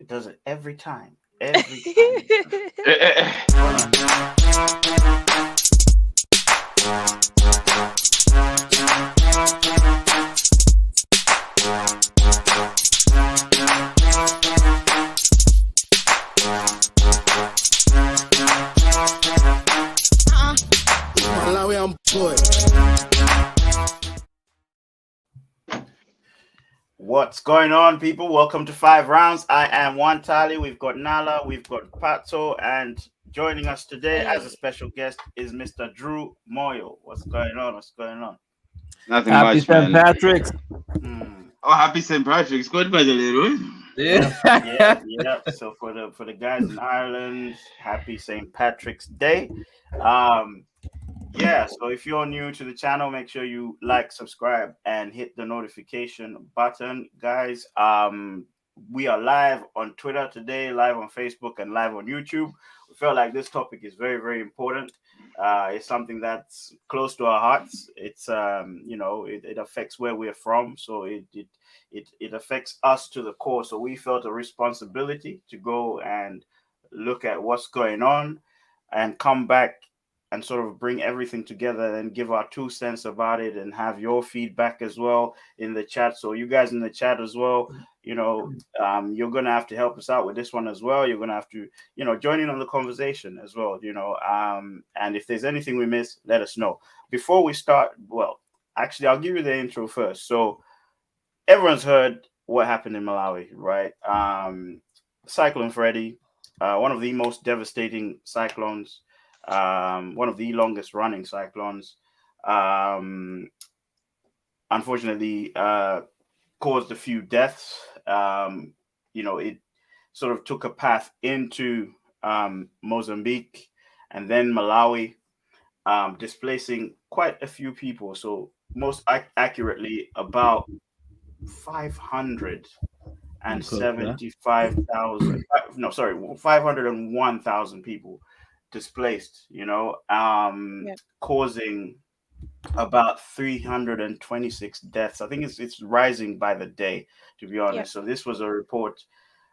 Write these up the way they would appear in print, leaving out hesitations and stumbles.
does it every time. Every time. Malawi, I'm bored. What's going on, people? Welcome to 5 Rounds. I am Juan Tali. We've got Nala, we've got Pato, and joining us today as a special guest is Mr. Drew Moyo. What's going on? What's going on? Nothing Happy much, St. man. Patrick's. Oh, happy St. Patrick's. Good by the little. Yeah. So for the guys in Ireland, happy St. Patrick's Day. So if you're new to the channel, make sure you like, subscribe, and hit the notification button, guys. We are live on Twitter today, live on Facebook, and live on YouTube. We felt like this topic is very, very important. It's something that's close to our hearts. It's it affects where we're from, so it affects us to the core. So we felt a responsibility to go and look at what's going on and come back and sort of bring everything together and give our 2 cents about it and have your feedback as well in the chat. So you guys in the chat as well, you're going to have to help us out with this one as well. You're going to have to, join in on the conversation as well, and if there's anything we miss, let us know. Before we start, well, actually, I'll give you the intro first. So everyone's heard what happened in Malawi, right? Cyclone Freddy, one of the most devastating cyclones, one of the longest running cyclones, unfortunately caused a few deaths. It sort of took a path into Mozambique and then Malawi, displacing quite a few people. So most accurately, about 501,000 people displaced, causing about 326 deaths. I think it's rising by the day, to be honest. So this was a report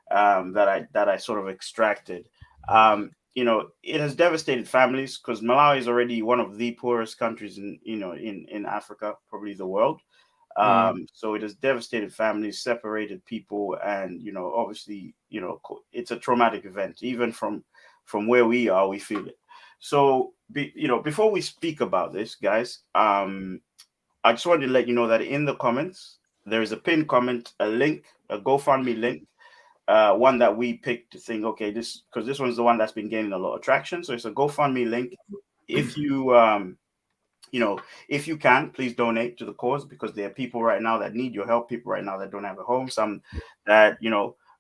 that I sort of extracted. It has devastated families because Malawi is already one of the poorest countries in Africa, probably the world. So it has devastated families, separated people, and obviously it's a traumatic event. Even from where we are, we feel it. So before we speak about this, guys, I just wanted to let you know that in the comments there is a pinned comment, a link, a GoFundMe link, one that we picked to think, okay, this one's the one that's been gaining a lot of traction. So it's a GoFundMe link. If you if you can, please donate to the cause, because there are people right now that need your help, people right now that don't have a home, some that,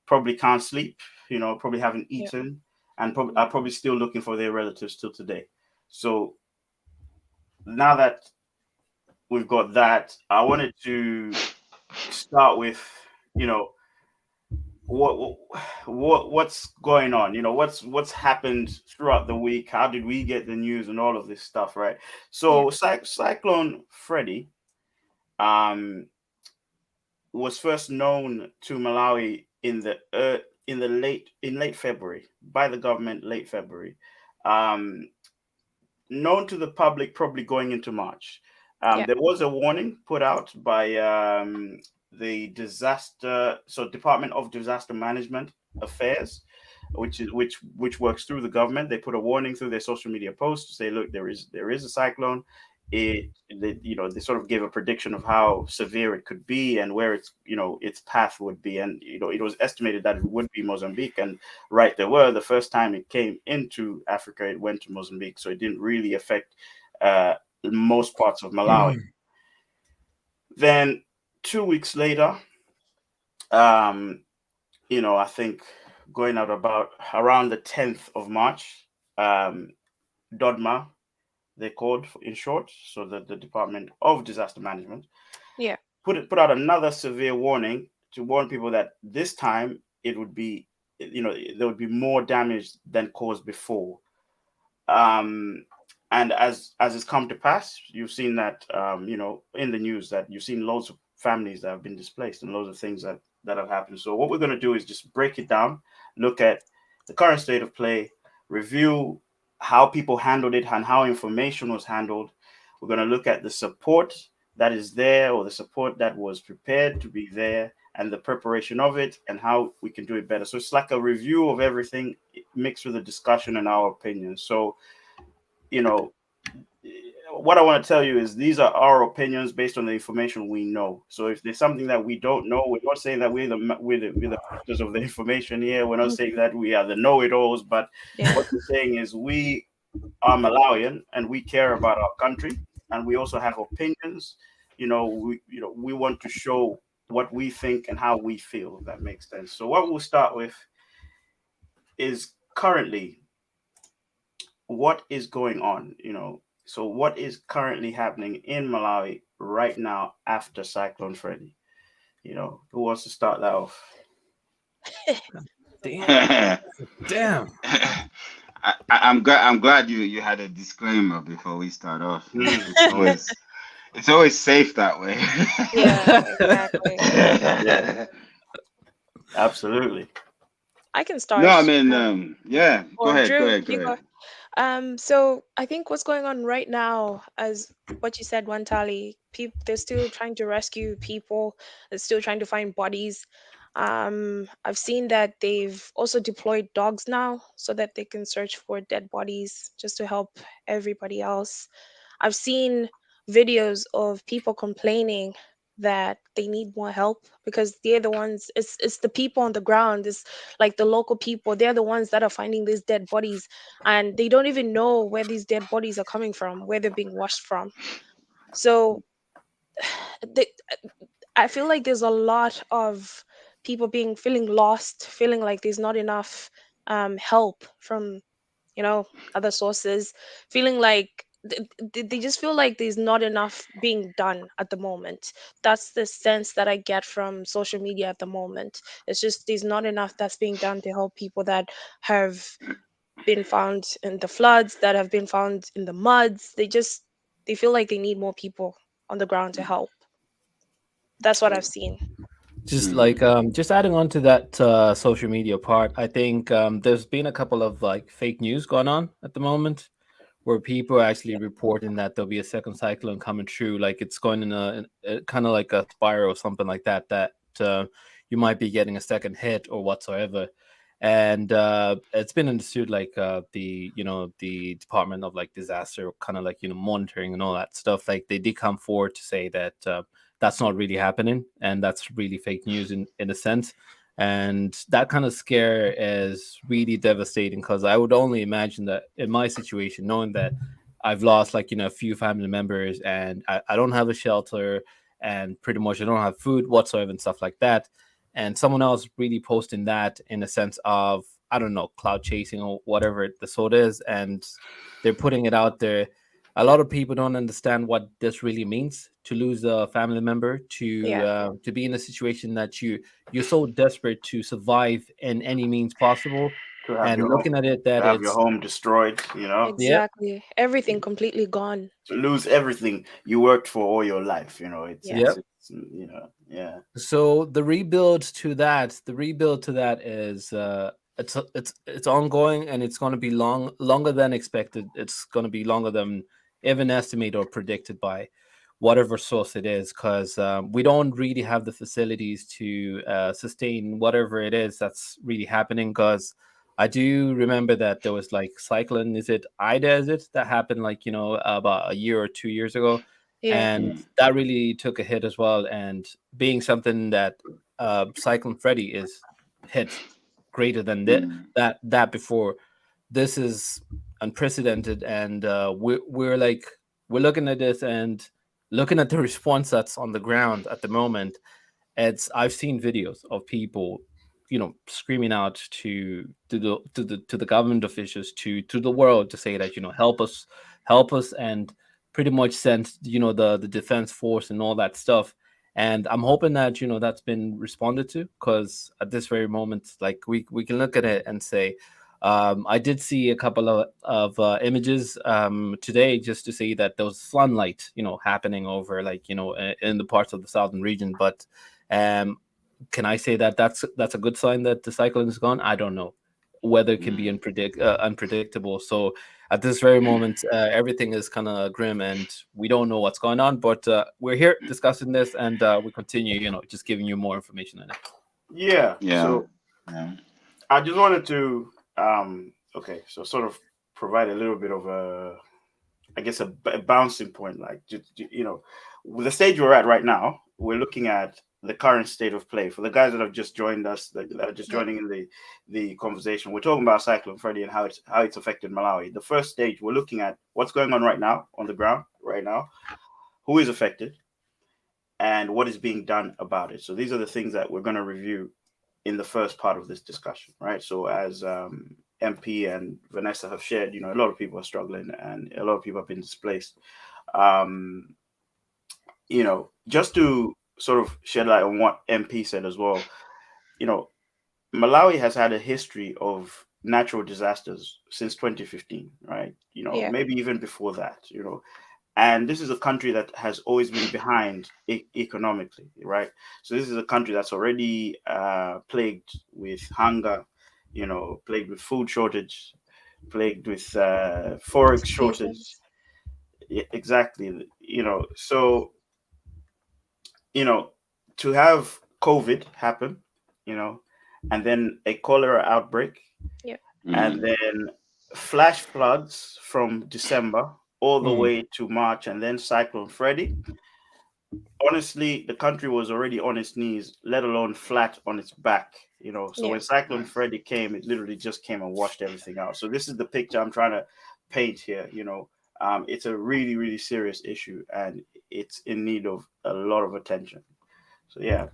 probably can't sleep, probably haven't eaten, and are probably still looking for their relatives till today. So now that we've got that, I wanted to start with, what's going on, what's happened throughout the week, how did we get the news and all of this stuff, right? So Cyclone Freddy was first known to Malawi in late February by the government, late February, known to the public probably going into March. There was a warning put out by the Department of Disaster Management Affairs, which works through the government. They put a warning through their social media posts to say, look, there is a cyclone. They sort of gave a prediction of how severe it could be and where its path would be, and it was estimated that it would be Mozambique, and right there were. The first time it came into Africa, it went to Mozambique, so it didn't really affect most parts of Malawi. Then 2 weeks later, I think going out about around the 10th of March, DODMA, they called in short, so the Department of Disaster Management, put out another severe warning to warn people that this time it would be, there would be more damage than caused before. And as it's come to pass, you've seen that, in the news, that you've seen loads of families that have been displaced and loads of things that that have happened. So what we're going to do is just break it down, look at the current state of play, review how people handled it and how information was handled. We're going to look at the support that is there, or the support that was prepared to be there, and the preparation of it, and how we can do it better. So it's like a review of everything mixed with a discussion and our opinions. So, you know, what I want to tell you is these are our opinions based on the information we know. So if there's something that we don't know, we're not saying that we're the masters of the information here. We're not saying that we are the know-it-alls, but what we're saying is we are Malawian and we care about our country, and we also have opinions. We want to show what we think and how we feel, if that makes sense. So what we'll start with is currently what is going on, so what is currently happening in Malawi right now after Cyclone Freddy? Who wants to start that off? Damn. I'm glad you had a disclaimer before we start off. It's always safe that way. Yeah, exactly. Yeah, absolutely. I can start. No, I mean, yeah. Go Or ahead. Drew, Go ahead. Go you go. ahead. So I think what's going on right now, as what you said, Wantali, people they're still trying to rescue people. They're still trying to find bodies. I've seen that they've also deployed dogs now so that they can search for dead bodies just to help everybody else. I've seen videos of people complaining that they need more help because they're the ones, it's the people on the ground, it's like the local people, they're the ones that are finding these dead bodies, and they don't even know where these dead bodies are coming from, where they're being washed from. So they, I feel like there's a lot of people feeling lost, feeling like there's not enough help from other sources, feeling like they just feel like there's not enough being done at the moment. That's the sense that I get from social media at the moment. It's just there's not enough that's being done to help people that have been found in the floods, that have been found in the muds. They feel like they need more people on the ground to help. That's what I've seen. Just adding on to that social media part, I think there's been a couple of like fake news going on at the moment where people are actually reporting that there'll be a second cyclone coming through, like it's going in a kind of like a spiral or something like that, you might be getting a second hit or whatsoever. And it's been understood like the Department of like disaster kind of like monitoring and all that stuff, like they did come forward to say that that's not really happening and that's really fake news in a sense. And that kind of scare is really devastating because I would only imagine that in my situation, knowing that I've lost like a few family members and I don't have a shelter and pretty much I don't have food whatsoever and stuff like that, and someone else really posting that in a sense of, I don't know, cloud chasing or whatever the sort is, and they're putting it out there. A lot of people don't understand what this really means to lose a family member, to be in a situation that you're so desperate to survive in any means possible, To have and your looking home, at it that to have your it's home destroyed, yeah. Exactly. Everything completely gone. to lose everything you worked for all your life. It's Yeah. it's, Yep. it's yeah. So the rebuild to that is it's ongoing, and it's going to be longer than expected. It's going to be longer than even estimated or predicted by whatever source it is, because we don't really have the facilities to sustain whatever it is that's really happening. Because I do remember that there was like cyclone, is it Ida, is it, that happened like about a year or 2 years ago, Yeah. and that really took a hit as well. And being something that Cyclone Freddy is hit greater than that before, this is unprecedented. And we're looking at this and looking at the response that's on the ground at the moment. I've seen videos of people screaming out to the government officials, to the world, to say that help us, and pretty much send the defense force and all that stuff. And I'm hoping that that's been responded to, because at this very moment, like we can look at it and say, I did see a couple of images today, just to see that there was sunlight happening over, like in the parts of the southern region. But can I say that that's a good sign that the cyclone is gone? I don't know. Weather can be unpredictable. So at this very moment, everything is kind of grim, and we don't know what's going on. But we're here discussing this, and we continue, just giving you more information on it. Yeah. Yeah. So I just wanted to, okay, so sort of provide a little bit of I guess a bouncing point, like with the stage we're at right now, we're looking at the current state of play. For the guys that have just joined us, that are just joining in the conversation, we're talking about Cyclone Freddy and how it's affected Malawi. The first stage, we're looking at what's going on right now on the ground right now, who is affected, and what is being done about it. So these are the things that we're going to review in the first part of this discussion, right? So as MP and Vanessa have shared, a lot of people are struggling and a lot of people have been displaced. Just to sort of shed light on what MP said as well, Malawi has had a history of natural disasters since 2015, right? Maybe even before that, and this is a country that has always been behind economically, right? So this is a country that's already plagued with hunger, plagued with food shortage, plagued with forex shortage. Exactly. So to have COVID happen, and then a cholera outbreak, and then flash floods from December all the way to March, and then Cyclone Freddy. Honestly, the country was already on its knees, let alone flat on its back. So when Cyclone Freddy came, it literally just came and washed everything out. So this is the picture I'm trying to paint here. It's a really, really serious issue, and it's in need of a lot of attention. So yeah.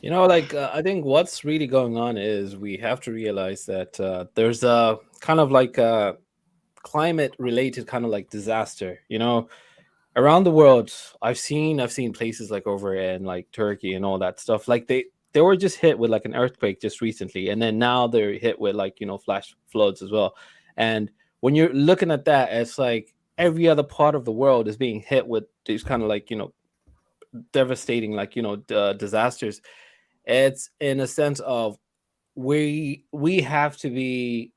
I think what's really going on is we have to realize that there's a kind of like a climate related kind of like disaster, around the world. I've seen places like over in like Turkey and all that stuff. Like they were just hit with like an earthquake just recently, and then now they're hit with like flash floods as well. And when you're looking at that, it's like every other part of the world is being hit with these kind of like devastating like disasters. It's in a sense of we have to be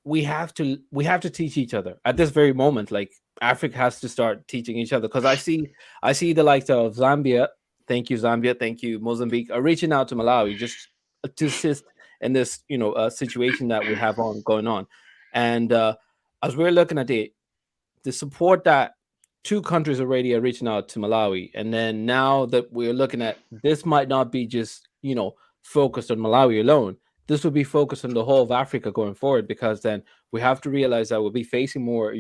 we have to teach each other at this very moment. Like Africa has to start teaching each other, because I see the likes of Zambia. Thank you, Zambia. Thank you, Mozambique, are reaching out to Malawi just to assist in this situation that we have on going on. And as we're looking at the support that two countries already are reaching out to Malawi, and then now that we're looking at this, might not be just focused on Malawi alone. This will be focused on the whole of Africa going forward, because then we have to realize that we'll be facing more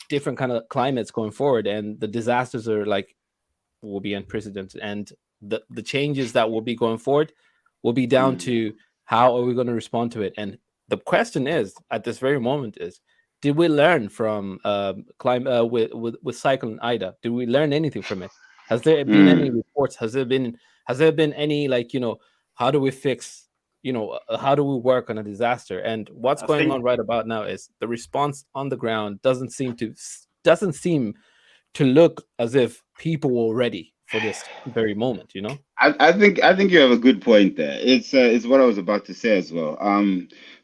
different kind of climates going forward, and the disasters are like will be unprecedented, and the changes that will be going forward will be down to how are we going to respond to it. And the question is at this very moment is, did we learn from with Cyclone Ida? Did we learn anything from it? Has there been any reports? Has there been any like how do we fix how do we work on a disaster? And what's going on right about now is the response on the ground doesn't seem to look as if people were ready for this very moment. I think you have a good point there. It's what I was about to say as well.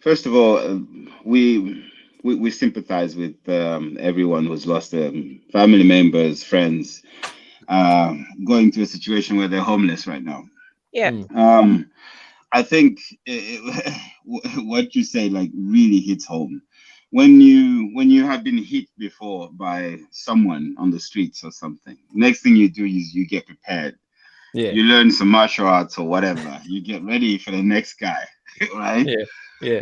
First of all, we sympathize with everyone who's lost family members, friends, going through a situation where they're homeless right now. I think what you say like really hits home. When you have been hit before by someone on the streets or something, next thing you do is you get prepared. You learn some martial arts or whatever. You get ready for the next guy, right?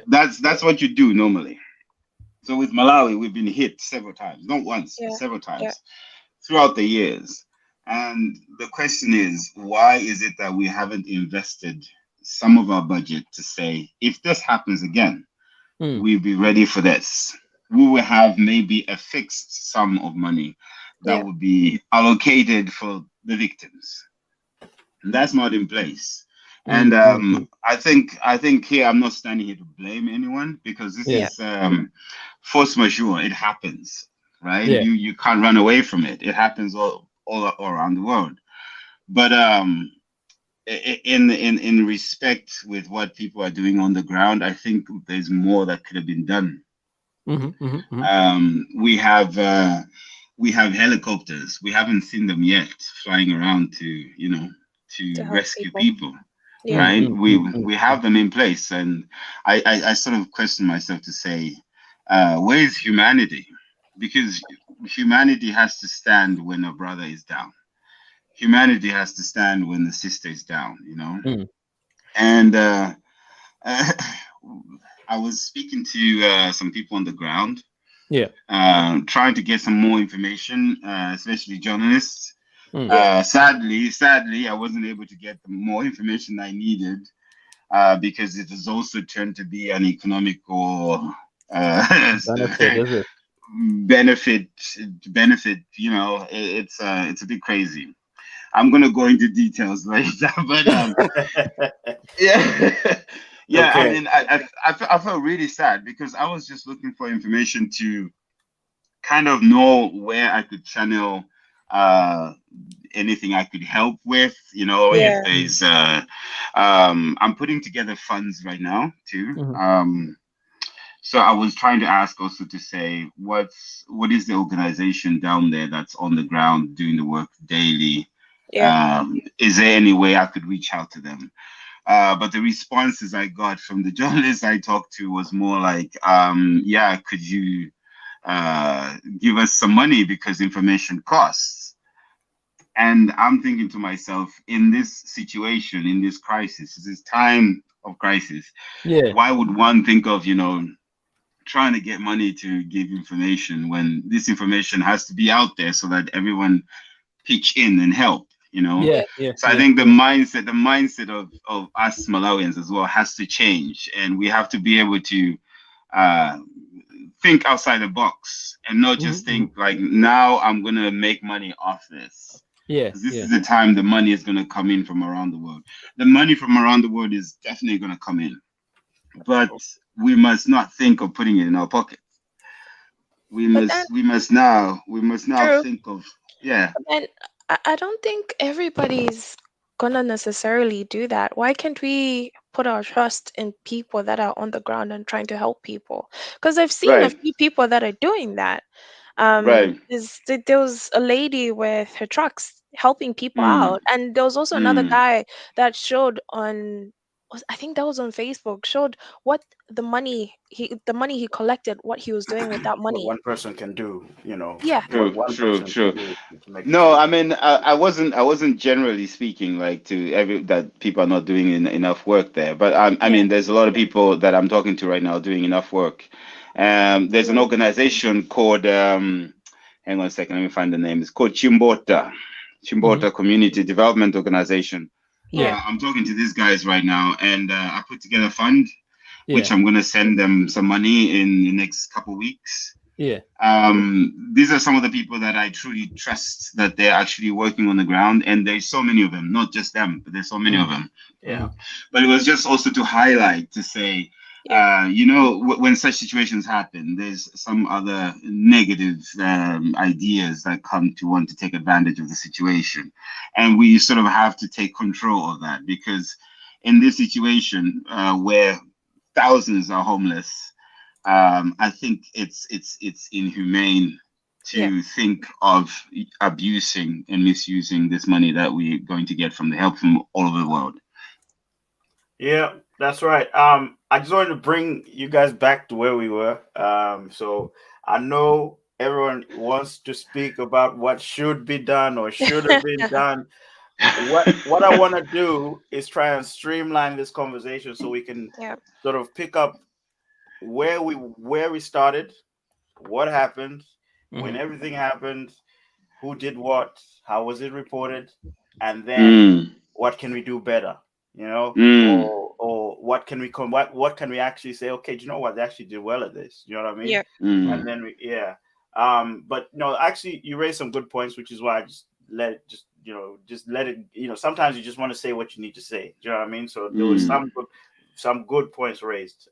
That's what you do normally. So with Malawi, we've been hit several times, not once, but several times throughout the years. And the question is, why is it that we haven't invested some of our budget to say, if this happens again, we'll be ready for this. We will have maybe a fixed sum of money that will be allocated for the victims. And that's not in place. And I think here I'm not standing here to blame anyone, because this is force majeure. It happens, right? You can't run away from it. It happens all around the world. But in respect with what people are doing on the ground, I think there's more that could have been done. We have helicopters. We haven't seen them yet flying around to To to help rescue people. people. Yeah. Right? We have them in place, and I sort of question myself to say, where is humanity? Because humanity has to stand when a brother is down. Humanity has to stand when the sister is down. And I was speaking to some people on the ground, Yeah. trying to get some more information, especially journalists. Yeah. Sadly, I wasn't able to get the more information I needed, because it has also turned to be an economical Benefit, is it? benefit. It's a bit crazy. I'm gonna go into details later, but yeah, yeah. I Okay. mean, I felt really sad because I was just looking for information to kind of know where I could channel anything I could help with. If Yeah. there's I'm putting together funds right now too. So I was trying to ask also to say what is the organization down there that's on the ground doing the work daily? Yeah. Is there any way I could reach out to them? But the responses I got from the journalists I talked to was more like, yeah, could you give us some money because information costs? And I'm thinking to myself, in this situation, in this crisis, this time of crisis, Yeah. why would one think of, trying to get money to give information when this information has to be out there so that everyone pitch in and help, Yeah. Yeah. Yeah. So I Yeah. think the mindset of us Malawians as well has to change, and we have to be able to uh, think outside the box and not just think like, now I'm gonna make money off this. Yeah. Because this Yeah. is the time the money is gonna come in from around the world. The money from around the world is definitely gonna come in, but we must not think of putting it in our pocket. We But then, must we must now true. think of, yeah, But then I don't think everybody's gonna necessarily do that. Why can't we put our trust in people that are on the ground and trying to help people? Because I've seen a right, few people that are doing that. right. There was a lady with her trucks helping people Mm, out, and there was also another mm, guy that showed on, I think that was on Facebook, showed what the money he collected, what he was doing with that What money. one person can do, Yeah. what true, one true, person can true. do to make a No, change. I mean, I wasn't generally speaking like to every that people are not doing enough work there, but I Yeah. mean, there's a lot of people that I'm talking to right now doing enough work. There's an Yeah. organization called hang on a second, let me find the name. It's called Chimbota Community Development Organization. Yeah. Yeah. I'm talking to these guys right now, and I put together a fund, which Yeah. I'm gonna send them some money in the next couple weeks. Yeah. These are some of the people that I truly trust that they're actually working on the ground, and there's so many of them, not just them, but there's so many of them. Yeah. But it was just also to highlight, to say, Yeah. when such situations happen, there's some other negative ideas that come to want to take advantage of the situation, and we sort of have to take control of that, because in this situation where thousands are homeless, I think it's inhumane Yeah. to think of abusing and misusing this money that we're going to get from the help from all over the world. Yeah, that's right. I just wanted to bring you guys back to where we were. So I know everyone wants to speak about what should be done or should have been done. What I want to do is try and streamline this conversation so we can Yeah. sort of pick up where we started, what happened, when everything happened, who did what, how was it reported, and then Mm, what can we do better, mm, or what can we what can we actually say, okay, do you know what, they actually did well at this, you know what I mean? Yeah. And mm, then yeah. But no, actually you raised some good points, which is why I just let it, sometimes you just want to say what you need to say, do you know what I mean? So there was mm. some good points raised.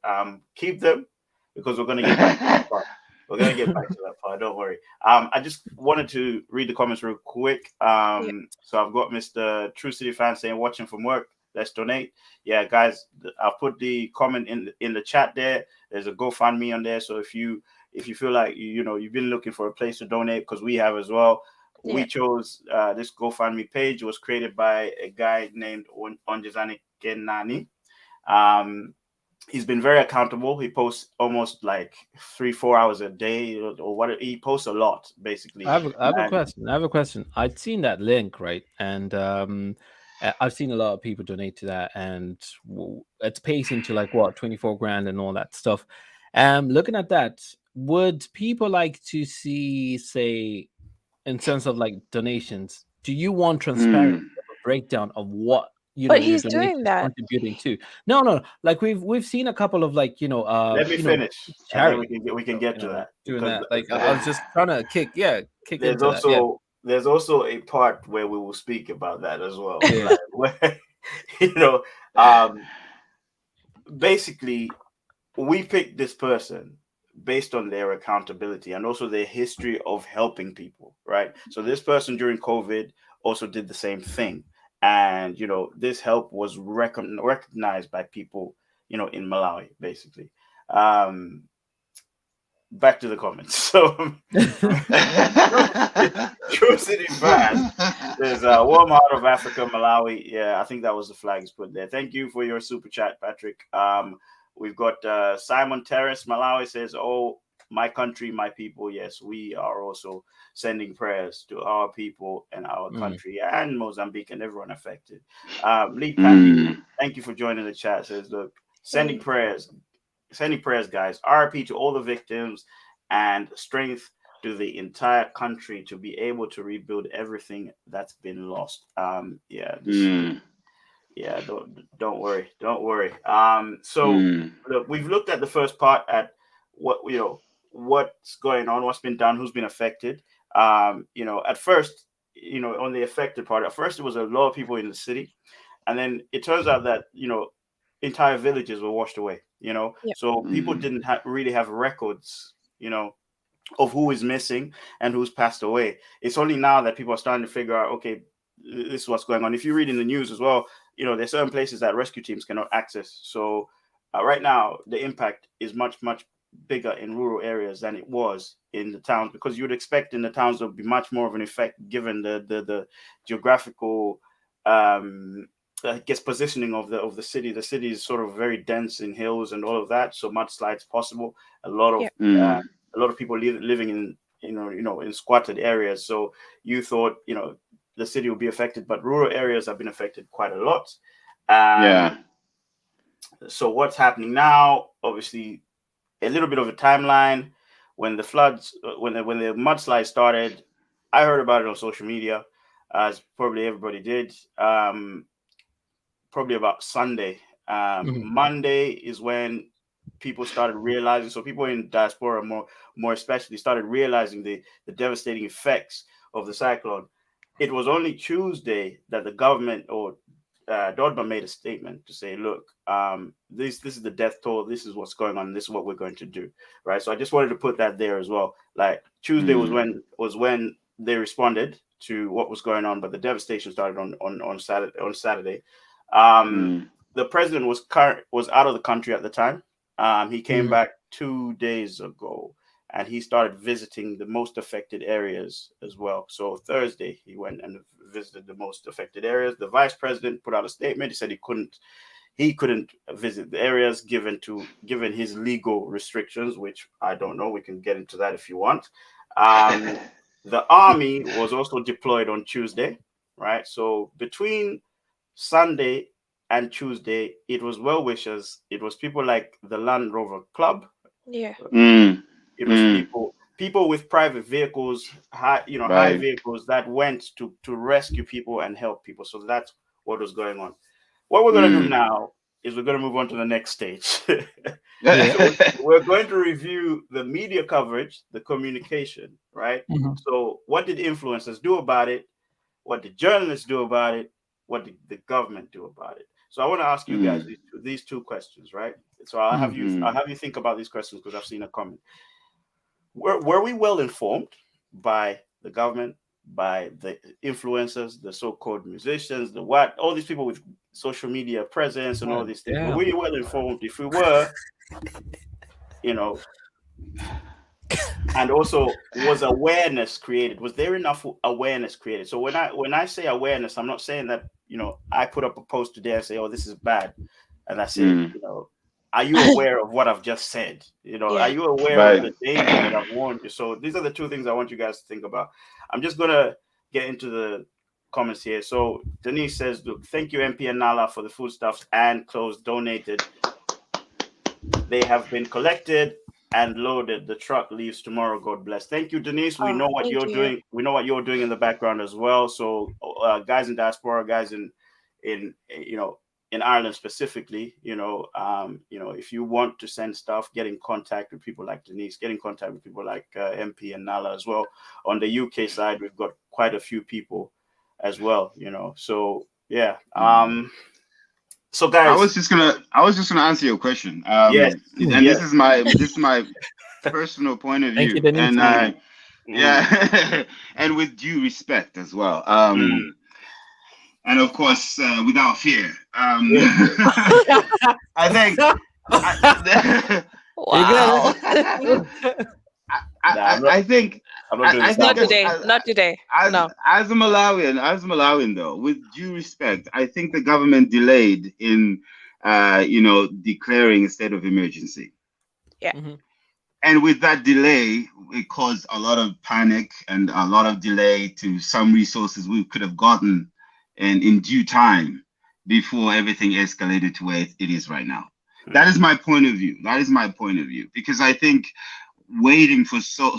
Keep them, because we're going to get back to the part. We're gonna get back to that part. Don't worry. I just wanted to read the comments real quick. Yeah. So I've got Mr. True City fan saying, "Watching from work. Let's donate." Yeah, guys, I'll put the comment in the chat there. There's a GoFundMe on there. So if you feel like you've been looking for a place to donate, because we have as well. We Yeah. chose this GoFundMe page. It was created by a guy named Onjizani Kenani. He's been very accountable. He posts almost like 3-4 hours a day, or what he posts a lot, basically. I have a And question. I have a question. I'd seen that link, right? And I've seen a lot of people donate to that, and it's pacing to like what 24 grand and all that stuff. Looking at that, would people like to see, say, in terms of like donations, do you want transparency of a breakdown of what But your he's donation doing is that. contributing to? No. Like we've seen a couple of like let me finish, and then charity we can get to that, doing because that. Like I was just trying to kick there's into that. Yeah. also a part where we will speak about that as well. Yeah. Like, where, you know, um, basically, we picked this person based on their accountability and also their history of helping people, right? So this person during COVID also did the same thing, and this help was recognized by people, in Malawi, basically. Um, Back to the comments. So, True City fan. There's a warm heart of Africa, Malawi. Yeah, I think that was the flags put there. Thank you for your super chat, Patrick. We've got Simon Terrace, Malawi says, "Oh, my country, my people." Yes, we are also sending prayers to our people and our country and Mozambique and everyone affected. Lee Pandy, thank you for joining the chat. Says, "Look, sending prayers, guys. RIP to all the victims and strength to the entire country to be able to rebuild everything that's been lost." Yeah, don't worry, don't worry. So look, we've looked at the first part at what's going on, what's been done, who's been affected. At first, on the affected part, at first it was a lot of people in the city, and then it turns out that entire villages were washed away. Yep. So people didn't really have records, of who is missing and who's passed away. It's only now that people are starting to figure out, okay, this is what's going on. If you read in the news as well, there's certain places that rescue teams cannot access. So right now, the impact is much, much bigger in rural areas than it was in the towns, because you would expect in the towns there would be much more of an effect given the geographical I guess positioning of the city. The city is sort of very dense in hills and all of that, so mudslides possible. A lot of Yep. a lot of people living in in squatted areas. So you thought the city will be affected, but rural areas have been affected quite a lot. So what's happening now? Obviously, a little bit of a timeline. When the floods, when the mudslide started, I heard about it on social media, as probably everybody did. Probably about Sunday. Monday is when people started realizing. So people in diaspora, more especially, started realizing the devastating effects of the cyclone. It was only Tuesday that the government or Dodma made a statement to say, "Look, this is the death toll. This is what's going on. This is what we're going to do." Right. So I just wanted to put that there as well. Like Tuesday was when they responded to what was going on, but the devastation started on Saturday. The president was out of the country at the time. He came back 2 days ago, and he started visiting the most affected areas as well. So Thursday, he went and visited the most affected areas. The vice president put out a statement. He said he couldn't visit the areas given his legal restrictions, which I don't know. We can get into that if you want. The army was also deployed on Tuesday, right? So between Sunday and Tuesday, it was well wishers. It was people like the Land Rover Club. Yeah. It was people with private vehicles, high vehicles that went to rescue people and help people. So that's what was going on. What we're going to do now is we're going to move on to the next stage. So we're going to review the media coverage, the communication, right? So what did influencers do about it? What did journalists do about it? What did the government do about it? So I want to ask you guys these two questions, right? So I'll have you think about these questions because I've seen a comment. were we well informed by the government, by the influencers, the so-called musicians, the what, all these people with social media presence and all God these things? Were damn. we well informed? If we were, you know, and also was awareness created? Was there enough awareness created? So when I say awareness, I'm not saying that I put up a post today and say, "Oh, this is bad," and that's it. Are you aware of what I've just said? Are Yeah. you aware of Right. the danger that I've warned you? So these are the two things I want you guys to think about. I'm just gonna get into the comments here. So Denise says, "Look, thank you, MP and Nala, for the foodstuffs and clothes donated. They have been collected and loaded. The truck leaves tomorrow. God bless." Thank you, Denise. We Oh, know what thank you're you. doing. We know what you're doing in the background as well. So, guys in diaspora, guys in in Ireland specifically, if you want to send stuff, get in contact with people like Denise. Get in contact with people like MP and Nala as well. On the UK side, we've got quite a few people as well. So yeah. So I guys, was just gonna answer your question. yes, And yes. this is my personal point of Thank you, view, Denise. and Mm, mm, yeah, and with due respect as well. mm. And of course, without fear. Yeah. I think. I, You get Wow. Nah, I think. I'm not doing the I think Not soundboard. today. Not today. No. as a Malawian though, with due respect, I think the government delayed in declaring a state of emergency. Yeah. hmm And with that delay, it caused a lot of panic and a lot of delay to some resources we could have gotten in due time before everything escalated to where it is right now. That is my point of view. That is my point of view. Because I think waiting for so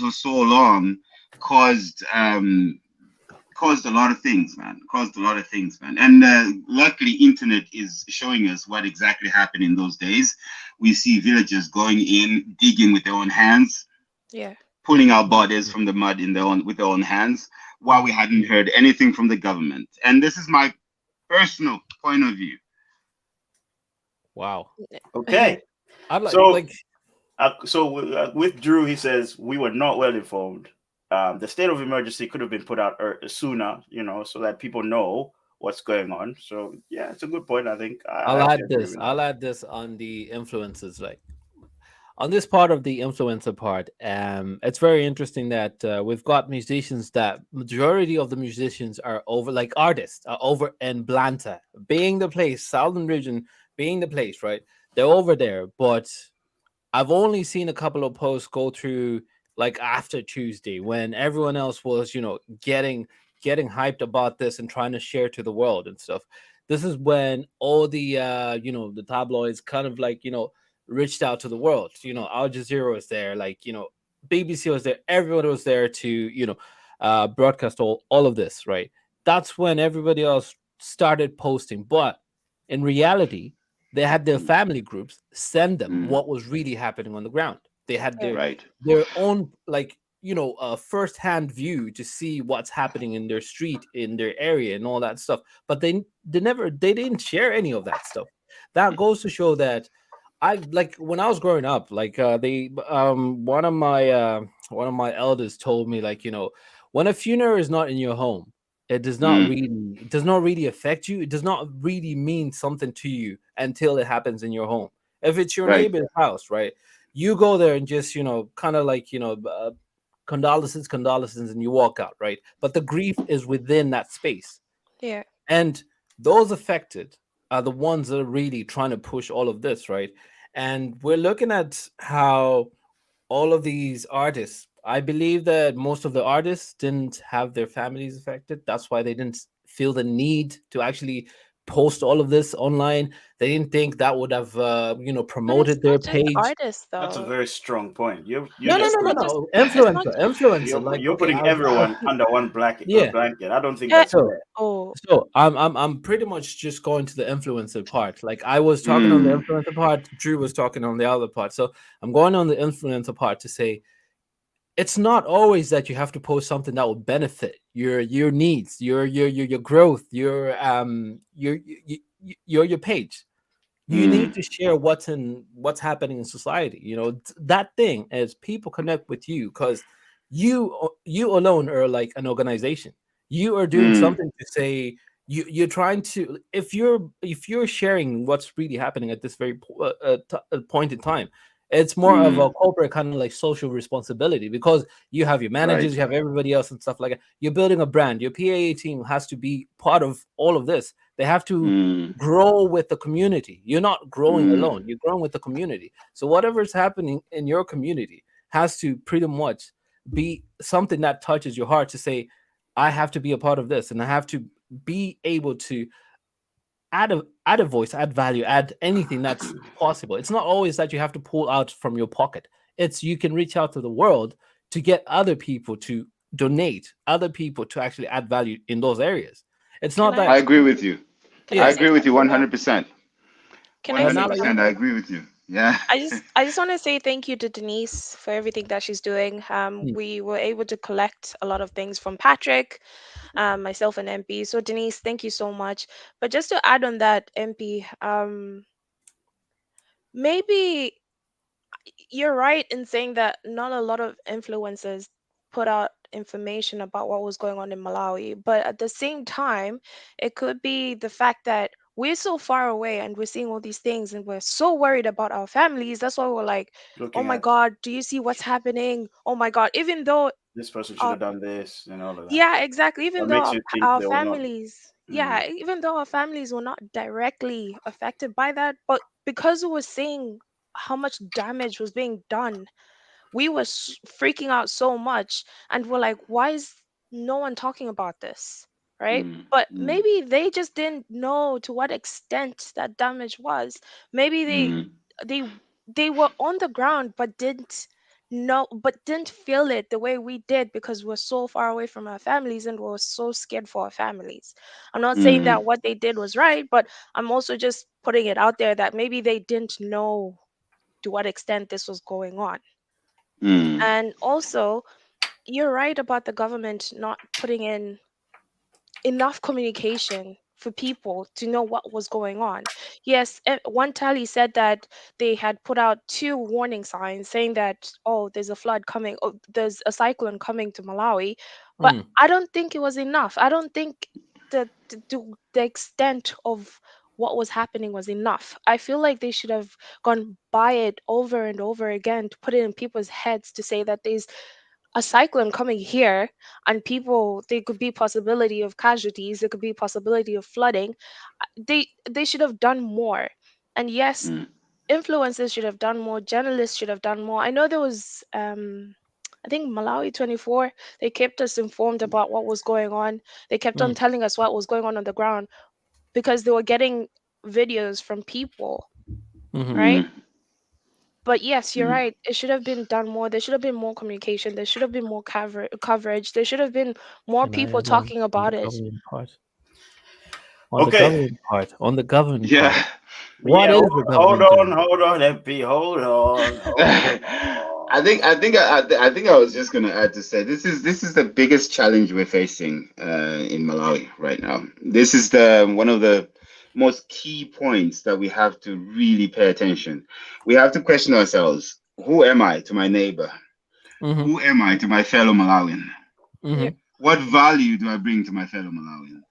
long caused caused a lot of things, man. Caused a lot of things, man. And luckily, internet is showing us what exactly happened in those days. We see villagers going in, digging with their own hands, Yeah. pulling out bodies from the mud with their own hands, while we hadn't heard anything from the government. And this is my personal point of view. Wow. Okay. I'd So, with Drew, he says we were not well informed. The state of emergency could have been put out sooner, so that people know what's going on. So, yeah, it's a good point. I think I actually agree with I'll that. add this on the influences, like on this part of the influencer part. It's very interesting that we've got musicians that majority of the musicians are over, like artists are over in Blanta, being the place, Southern region being the place, right? They're over there, but I've only seen a couple of posts go through like after Tuesday when everyone else was, getting hyped about this and trying to share to the world and stuff. This is when all the the tabloids kind of like, reached out to the world. Al Jazeera was there, like, BBC was there, everyone was there to, broadcast all of this, right? That's when everybody else started posting. But in reality, they had their family groups send them Mm, what was really happening on the ground. They had Yeah. right. their own, like, first hand view to see what's happening in their street, in their area, and all that stuff. But they didn't share any of that stuff. That goes to show that I, like, when I was growing up, like, they one of my elders told me, like, when a funeral is not in your home, Mm, it does not really affect you. It does not really mean something to you until it happens in your home. If it's your right. neighbor's house, right? You go there and just, kind of like, condolences, and you walk out, right? But the grief is within that space. Yeah. And those affected are the ones that are really trying to push all of this, right? And we're looking at how all of these artists, I believe that most of the artists didn't have their families affected. That's why they didn't feel the need to actually post all of this online. They didn't think that would have, But it's promoted not their just page. artists That's a though. very strong point. You're No, no, just It's no, no, not putting just no. it's not Influencer. you're Like, you're okay, putting everyone under one yeah. blanket. I don't think yeah. that's So fair. Oh, So I'm pretty much just going to the influencer part. Like, I was talking on the Mm, influencer part, Drew was talking on the other part. So I'm going on the influencer part to say it's not always that you have to post something that will benefit your needs, your growth, your page. You need to share what's happening in society. That thing is people connect with you because you alone are like an organization. You are doing something to say you're trying to, if you're sharing what's really happening at this very point in time. It's more of a corporate kind of like social responsibility, because you have your managers, Right. you have everybody else and stuff like that. You're building a brand. Your PAA team has to be part of all of this. They have to grow with the community. You're not growing alone. You're growing with the community. So whatever is happening in your community has to pretty much be something that touches your heart to say, I have to be a part of this, and I have to be able to add a voice, add value, add anything that's possible. It's not always that you have to pull out from your pocket. It's you can reach out to the world to get other people to donate, other people to actually add value in those areas. It's Can not I I that. agree with you. can I I Yeah. say agree with you something though? 100%. Can I say Nala, yeah. 100%. I something? agree with you. Yeah. I just want to say thank you to Denise for everything that she's doing. Mm. We were able to collect a lot of things from Patrick, myself and MP. So Denise, thank you so much. But just to add on that, MP, maybe you're right in saying that not a lot of influencers put out information about what was going on in Malawi. But at the same time, it could be the fact that we're so far away and we're seeing all these things and we're so worried about our families. That's why we're like, oh Looking my at God, do you see what's happening? Oh my God. Even though this person should our have done this and all of that. yeah, exactly. Even What though makes you think our they will not? families, Mm, yeah, even though our families were not directly affected by that, but because we were seeing how much damage was being done, we were freaking out so much, and we're like, why is no one talking about this, right? Mm, But mm, maybe they just didn't know to what extent that damage was. Maybe mm, they they were on the ground but didn't know, but didn't feel it the way we did because we're so far away from our families and we're so scared for our families. I'm not saying mm, that what they did was right, but I'm also just putting it out there that maybe they didn't know to what extent this was going on. mm, And also, you're right about the government not putting in enough communication for people to know what was going on. Yes, one tally said that they had put out two warning signs saying that, oh, there's a flood coming, oh, there's a cyclone coming to Malawi, but Mm. I don't think it was enough. I don't think the extent of what was happening was enough. I feel like they should have gone by it over and over again to put it in people's heads to say that there's a cyclone coming here and people, there could be possibility of casualties, there could be possibility of flooding. They should have done more. And yes, mm, influencers should have done more, journalists should have done more. I know there was I think Malawi 24, they kept us informed about what was going on. They kept on Mm. telling us what was going on the ground because they were getting videos from people, Mm-hmm. right? mm, But yes, you're mm. right. It should have been done more. There should have been more communication. There should have been more coverage. There should have been more Can I people add on talking on the about it. government part? On the okay. government part. On the government Yeah. part. What Yeah. is Hold, the hold government on. doing? Hold on. MP. Hold on. Hold I think on. I think I think I was just going to add to say this is the biggest challenge we're facing in Malawi right now. This is the one of the most key points that we have to really pay attention. We have to question ourselves: who am I to my neighbor? Mm-hmm. Who am I to my fellow Malawian? Yeah. Mm-hmm. What value do I bring to my fellow Malawian?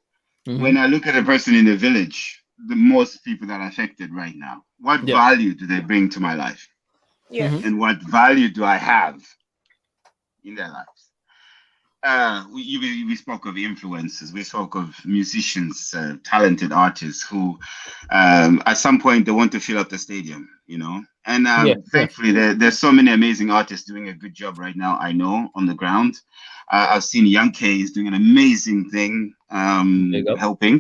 Mm-hmm. When I look at a person in the village, the most people that are affected right now, what Yeah. value do they bring to my life? Mm-hmm. Yes. And what value do I have in their lives? We spoke of influencers, we spoke of musicians, talented artists who, at some point, they want to fill up the stadium, you know. And Yeah. Yeah. thankfully, there's so many amazing artists doing a good job right now. I know on the ground. I've seen Young K is doing an amazing thing, Big up. helping.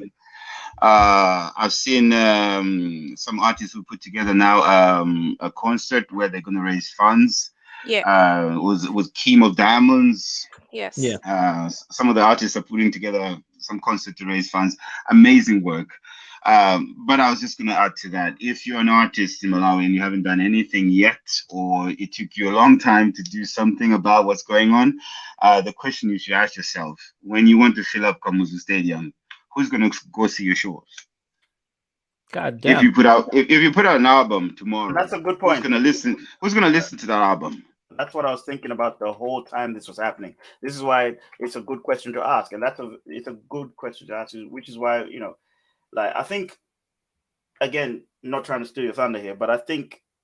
I've seen some artists who put together now a concert where they're going to raise funds. Yeah. Was Keem of Diamonds. Yeah. Yes. Some of the artists are putting together some concert to raise funds. Amazing work. But I was just going to add to that. If you're an artist in Malawi and you haven't done anything yet, or it took you a long time to do something about what's going on, the question you should ask yourself when you want to fill up Kamuzu Stadium, who's going to go see your shows? God If damn. you put out if you put out an album tomorrow, That's a good who's point. gonna listen? Who's gonna listen to that album? That's what I was thinking about the whole time this was happening. This is why it's a good question to ask, and it's a good question to ask, which is why like I think again, not trying to steal your thunder here, but I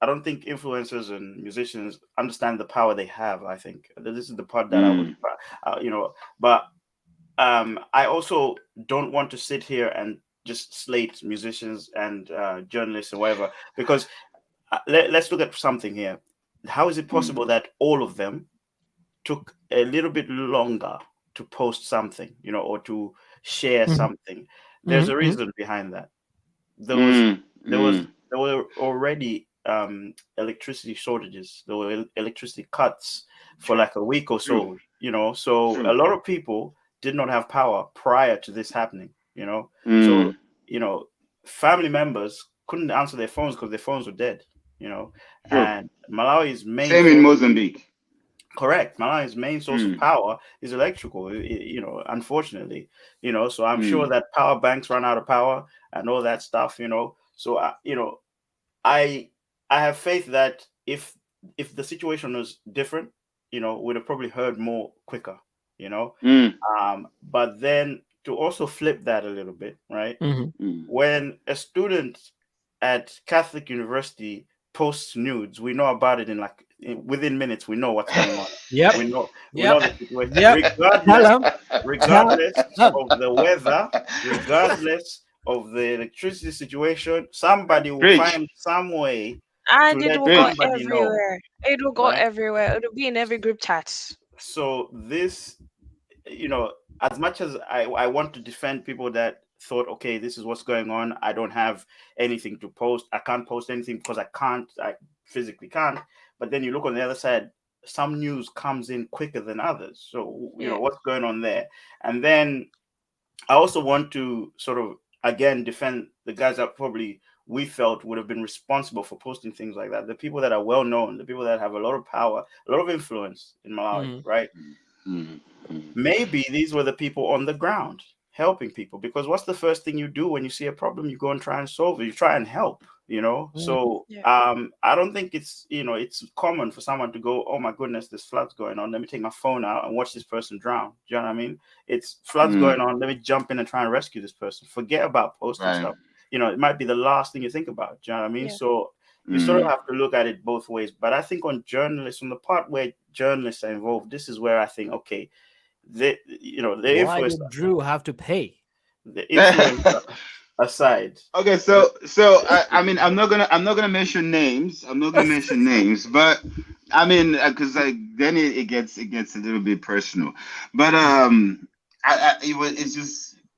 don't think influencers and musicians understand the power they have. I think this is the part that I was, Mm, but I also don't want to sit here and just slate musicians and journalists and whatever because let's look at something here. How is it mm, possible that all of them took a little bit longer to post something, or to share Mhm, something? There's mhm, a mhm. reason behind that. There was mm, there was mm. there were already electricity shortages. There were electricity cuts for like a week or True, so. So a true. lot of people did not have power prior to this happening. So Mm, you know family members couldn't answer their phones because their phones were dead. true. And Malawi's main Same in source. Mozambique. Correct. Malawi's main source of Mm, power is electrical, unfortunately. So I'm sure mm, that power banks run out of power and all that stuff. So, I I have faith that if the situation was different, we'd have probably heard more quicker, you know. mm, But then to also flip that a little bit, right? Mhm. mm. When a student at Catholic University posts nudes, we know about it within minutes. We know what's going on. Yep. We know Yep. the situation, Yep. Tell him. Tell regardless him. of the weather, regardless of the electricity situation. Somebody will Preach, find some way to And it let will go preach. somebody know, everywhere. It will go right? everywhere. It'll be in every group chat. So this, you know, as much as I want to defend people that thought, okay, this is what's going on. I don't have anything to post. I can't post anything because I physically can't. But then you look on the other side, some news comes in quicker than others. So, Yeah. what's going on there? And then I also want to sort of again defend the guys that probably we felt would have been responsible for posting things like that. The people that are well known, the people that have a lot of power, a lot of influence in Malawi, Mhm. right? Mm, mm. Maybe these were the people on the ground helping people, because what's the first thing you do when you see a problem? You go and try and solve it. You try and help. Mhm. So Yeah. I don't think it's common for someone to go, oh my goodness, this flood's going on, let me take my phone out and watch this person drown. Do you know what I mean? It's floods Mm, going on, let me jump in and try and rescue this person. Forget about posting right. stuff. It might be the last thing you think about. Do you know what I mean? Yeah. So you sort of Mm, have to look at it both ways. But I think on journalists, on the part where journalists are involved, this is where I think, okay, the the Why influence did Drew have to pay? the influence aside. okay, the- I mean I'm not gonna mention names. I'm not gonna mention names, but I mean because then it gets a little bit personal. But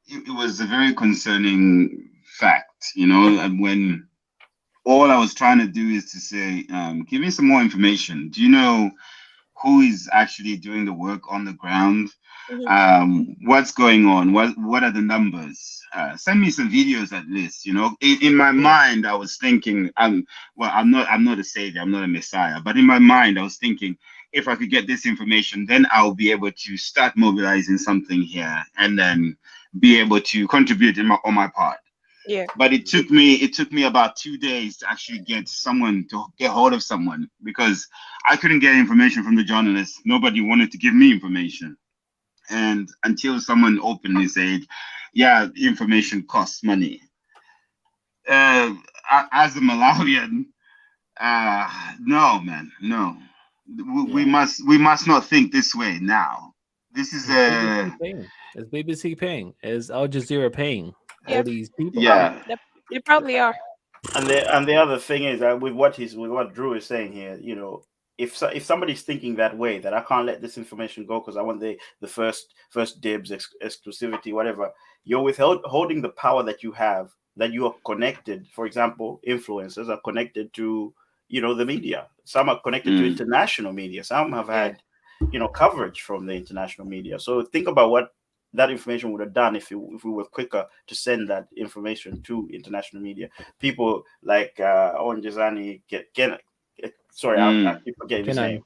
it was a very concerning fact, and when all I was trying to do is to say, give me some more information. Do you know who is actually doing the work on the ground? Hmm. What's going on? What are the numbers? Send me some videos at least. In my yeah, mind, I was thinking, well, I'm not a savior, I'm not a messiah, but in my mind, I was thinking, if I could get this information, then I'll be able to start mobilizing something here, and then be able to contribute on my part. Yeah. But it took me about 2 days to actually get hold of someone, because I couldn't get information from the journalists. Nobody wanted to give me information, and until someone openly said, "Yeah, information costs money." Uh, as a Malawian, no, man, no. We yeah, must not think this way now. This is Is BBC paying? Is BBC paying? Is Al Jazeera paying all Yeah. these people? yeah. They probably are. and the other thing is that with what Drew is saying here, if somebody's thinking that way, that I can't let this information go because I want the first dibs, exclusivity, whatever, you're holding the power that you have, that you are connected. For example, influencers are connected to the media. Some are connected to Mm, international media. Some have Yeah. had coverage from the international media. So think about what that information would have done if we were quicker to send that information to international media. People like Onjezani, sorry, I mm, keep forgetting his name,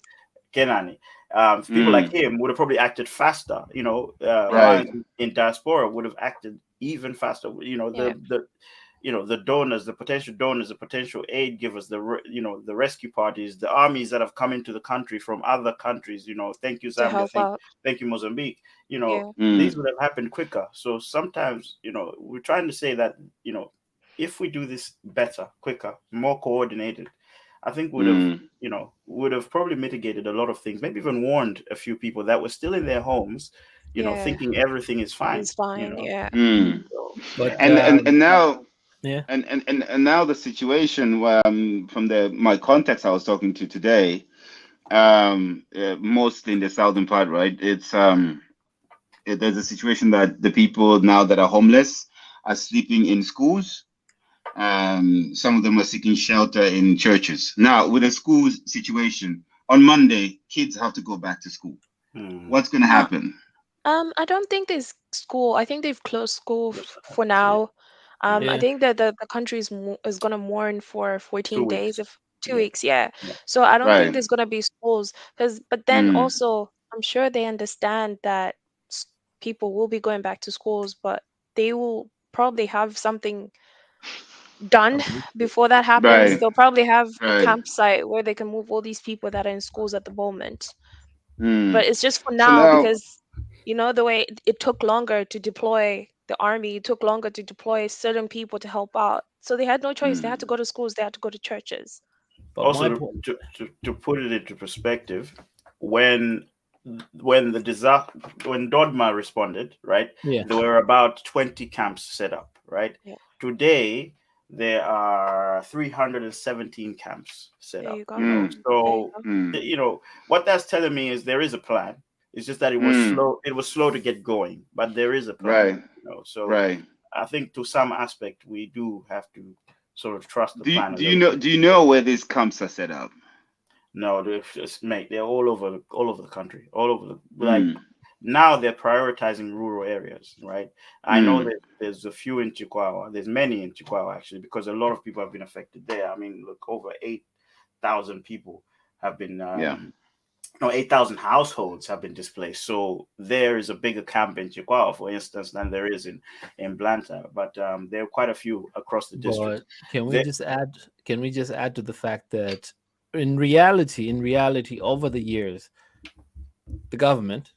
Kenan. Kenani. People like mm. him would have probably acted faster. Yeah. Right. Malawians in diaspora would have acted even faster. Yeah. the donors, the potential donors, the potential aid givers, the rescue parties, the armies that have come into the country from other countries. Thank you To Zambia, help out. thank you Mozambique. Yeah. These would have happened quicker. So sometimes, we're trying to say that, if we do this better, quicker, more coordinated, I think would have probably mitigated a lot of things. Maybe even warned a few people that were still in their homes, Yeah. thinking everything is fine. It's fine. Yeah. So, But yeah. And now yeah, and now the situation, from my contacts I was talking to today, mostly in the southern part, right? It's there's a situation that the people now that are homeless are sleeping in schools. Some of them are seeking shelter in churches. Now, with the school situation, on Monday, kids have to go back to school. What's going to Uh, happen? I don't think there's school. I think they've closed school for Yeah. now. I yeah. think that the country is gonna mourn for 2 14 days, weeks. if two Yeah. weeks, yeah. Yeah. So I don't think Right. there's gonna be schools, but then Mm, also I'm sure they understand that s- people will be going back to schools, but they will probably have something done before that happens. right. They'll probably have a Right. campsite where they can move all these people that are in schools at the moment. But Mm. it's just for So now now, because the way it took longer to deploy the army, it took longer to deploy certain people to help out. So they had no choice. They had to mm, go to schools, they had to go to churches. But Also, my point, to put it into perspective, when when the disaster when Dodma responded, right, yeah, there were about 20 camps set up, right. Yeah, Today there are 317 camps set there up. you go. mm, There you So go. mm, what that's telling me is there is a plan. It's just that it was mm. slow. It was slow to get going, but there is a plan. Right. So Right. I think to some aspect we do have to sort of trust the Do you, plan a do you little know bit. do you know where these camps are set up? No, mate, they're all over the country, all over like Mm, now they're prioritizing rural areas, right? I know mm, that there's a few in Chihuahua. There's many in Chihuahua actually, because a lot of people have been affected there. I mean, look, over 8,000 people have been, yeah. no, 8,000 households have been displaced. So there is a bigger camp in Chihuahua, for instance, than there is in Blantyre. But there are quite a few across the district. but can we There, just add? Can we just add to the fact that in reality, over the years, the government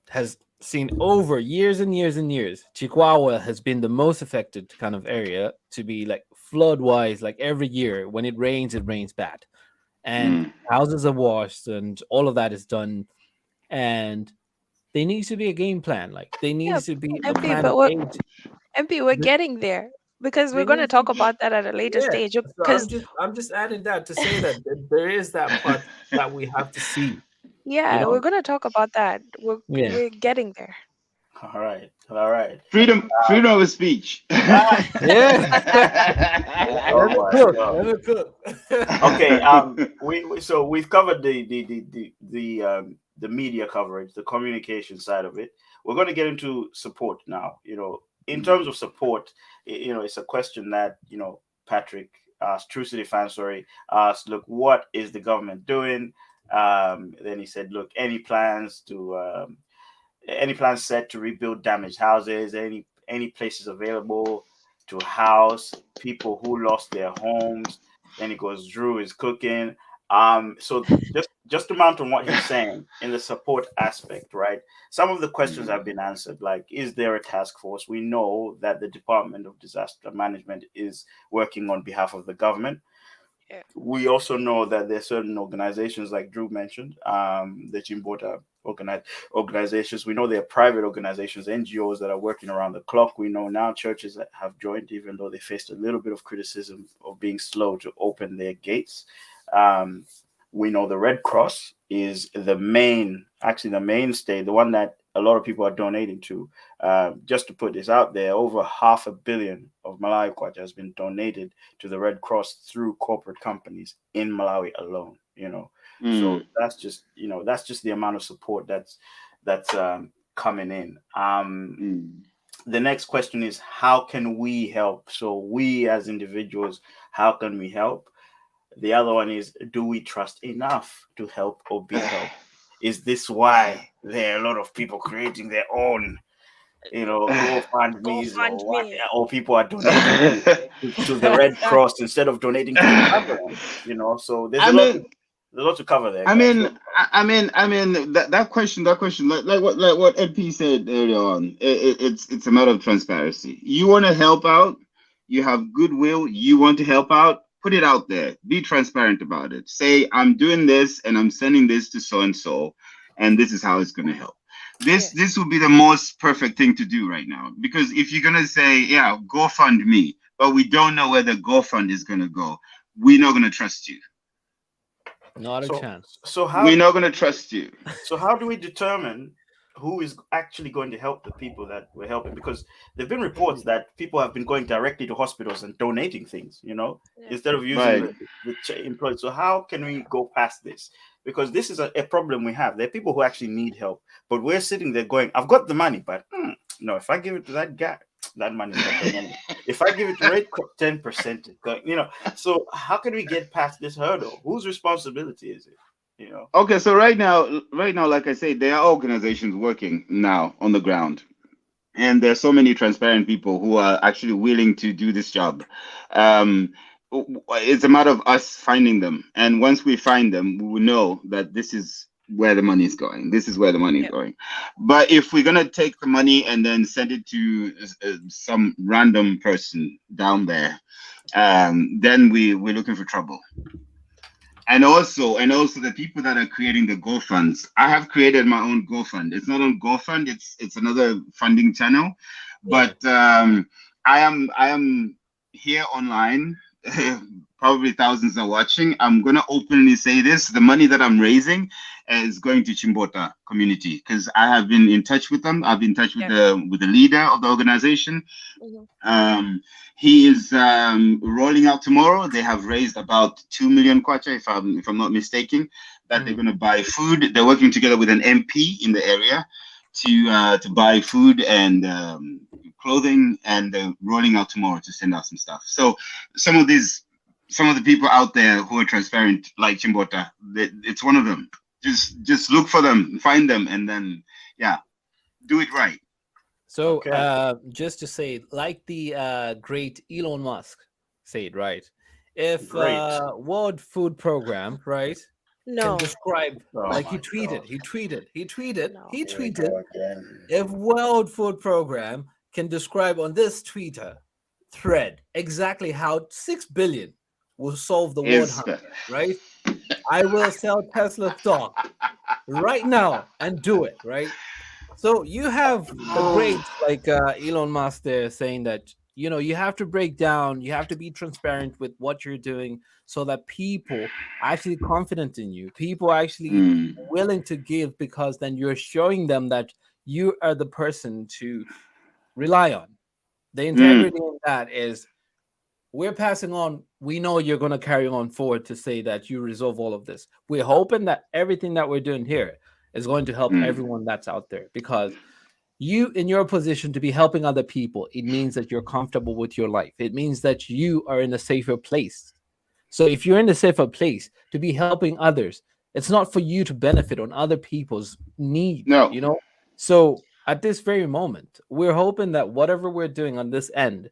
has seen over years and years and years, Chihuahua has been the most affected kind of area to be like flood wise. Like every year, when it rains bad, and Mm, houses are washed, and all of that is done. And there needs to be a game plan. Like there Yeah, needs to be a MP, plan but of we're aid. MP, we're Th- getting there because we're There going to needs to talk be, about that at a later yeah. stage. So Because I'm just adding that to say that there is that part that we have to see. You yeah, we're know? going to talk about that. We're Yeah. we're getting there. all right, all right. freedom of speech. Ah, Yeah. oh Let me my cook. god. Let me cook. Okay, so we've covered the media coverage, the communication side of it. We're going to get into support now. In terms of support, it's a question that Patrick asked, True City fan, sorry, asked. Look, what is the government doing? Then he said, look, any plans set to rebuild damaged houses, any places available to house people who lost their homes. Then he goes, Drew is cooking. So just to mount on what he's saying in the support aspect, right? Some of the questions have been answered, like, is there a task force? We know that the Department of Disaster Management is working on behalf of the government. Yeah. We also know that there are certain organizations, like Drew mentioned, the Jimbota organizations. We know there are private organizations, NGOs that are working around the clock. We know now churches that have joined, even though they faced a little bit of criticism of being slow to open their gates. Um, we know the Red Cross is actually the mainstay, the one that a lot of people are donating to. Just to put this out there, over 500 million of Malawi kwacha has been donated to the Red Cross through corporate companies in Malawi alone. So Mm, that's just the amount of support that's coming in. mm. The next question is, how can we help? So we as individuals, how can we help? The other one is, do we trust enough to help or be helped? Is this why there are a lot of people creating their own go fund Go me's fund me. or people are donating to the Red Cross instead of donating to the ambulance. So there's I a lot mean, to cover there, guys. Go. that question, like what MP said earlier on, it's a matter of transparency. You want to help out, you have goodwill, you want to help out, put it out there, be transparent about it. Say, I'm doing this and I'm sending this to so and so, and this is how it's going to help. This Yes. this would be the most perfect thing to do right now, because if you're gonna say, yeah, go fund me, but we don't know where the GoFund is gonna go, we're not gonna trust you. Not a So chance. so We're how not gonna trust you. so how do we determine who is actually going to help the people that we're helping? Because there've been reports that people have been going directly to hospitals and donating things, Yeah. instead of using Right. the employees. So how can we go past this? Because this is a problem we have. There are people who actually need help, but we're sitting there going, "I've got the money, but no, if I give it to that guy, that money is not going anywhere. If I give it to Red 10%, So how can we get past this hurdle? Whose responsibility is it? You know. Okay, so right now, like I say, there are organizations working now on the ground, and there's so many transparent people who are actually willing to do this job. Um, it's a matter of us finding them, and once we find them, we will know that this is where the money is going. This is where the money is Yep. going. But if we're gonna take the money and then send it to some random person down there, then we're looking for trouble. And also the people that are creating the GoFunds. I have created my own GoFund. It's not on GoFund, it's another funding channel. Yeah. But I am here online. Probably thousands are watching. I'm gonna openly say this: the money that I'm raising is going to Chimbota community, because I have been in touch with them. I've been in touch with Yeah. the leader of the organization. Mhm. um, he is rolling out tomorrow. They have raised about 2 million kwacha, if I'm not mistaken, that they're Mm. going to buy food. They're working together with an MP in the area to buy food and clothing, and they're rolling out tomorrow to send out some stuff. So some of these, some of the people out there who are transparent, like Chimbota, it's one of them. Just look for them, find them, and then yeah, do it right. So, Okay. just to say, like the great Elon Musk said, right? If Great. World Food Program, right, can No. describe, Oh like my God. No. he Here we tweeted, go again. if World Food Program can describe on this Twitter thread exactly how 6 billion will solve the world Is hunger, right? I will sell Tesla stock right now and do it, right? So you have the greats like Elon Musk there saying that you have to break down, you have to be transparent with what you're doing, so that people are actually confident in you. People are actually mm, willing to give, because then you're showing them that you are the person to rely on. The mm, integrity in that is, we're passing on. We know you're going to carry on forward to say that you resolve all of this. We're hoping that everything that we're doing here is going to help mm, everyone that's out there, because you, in your position to be helping other people, it means that you're comfortable with your life. It means that you are in a safer place. So if you're in a safer place to be helping others, it's not for you to benefit on other people's need, no. you know? So at this very moment, we're hoping that whatever we're doing on this end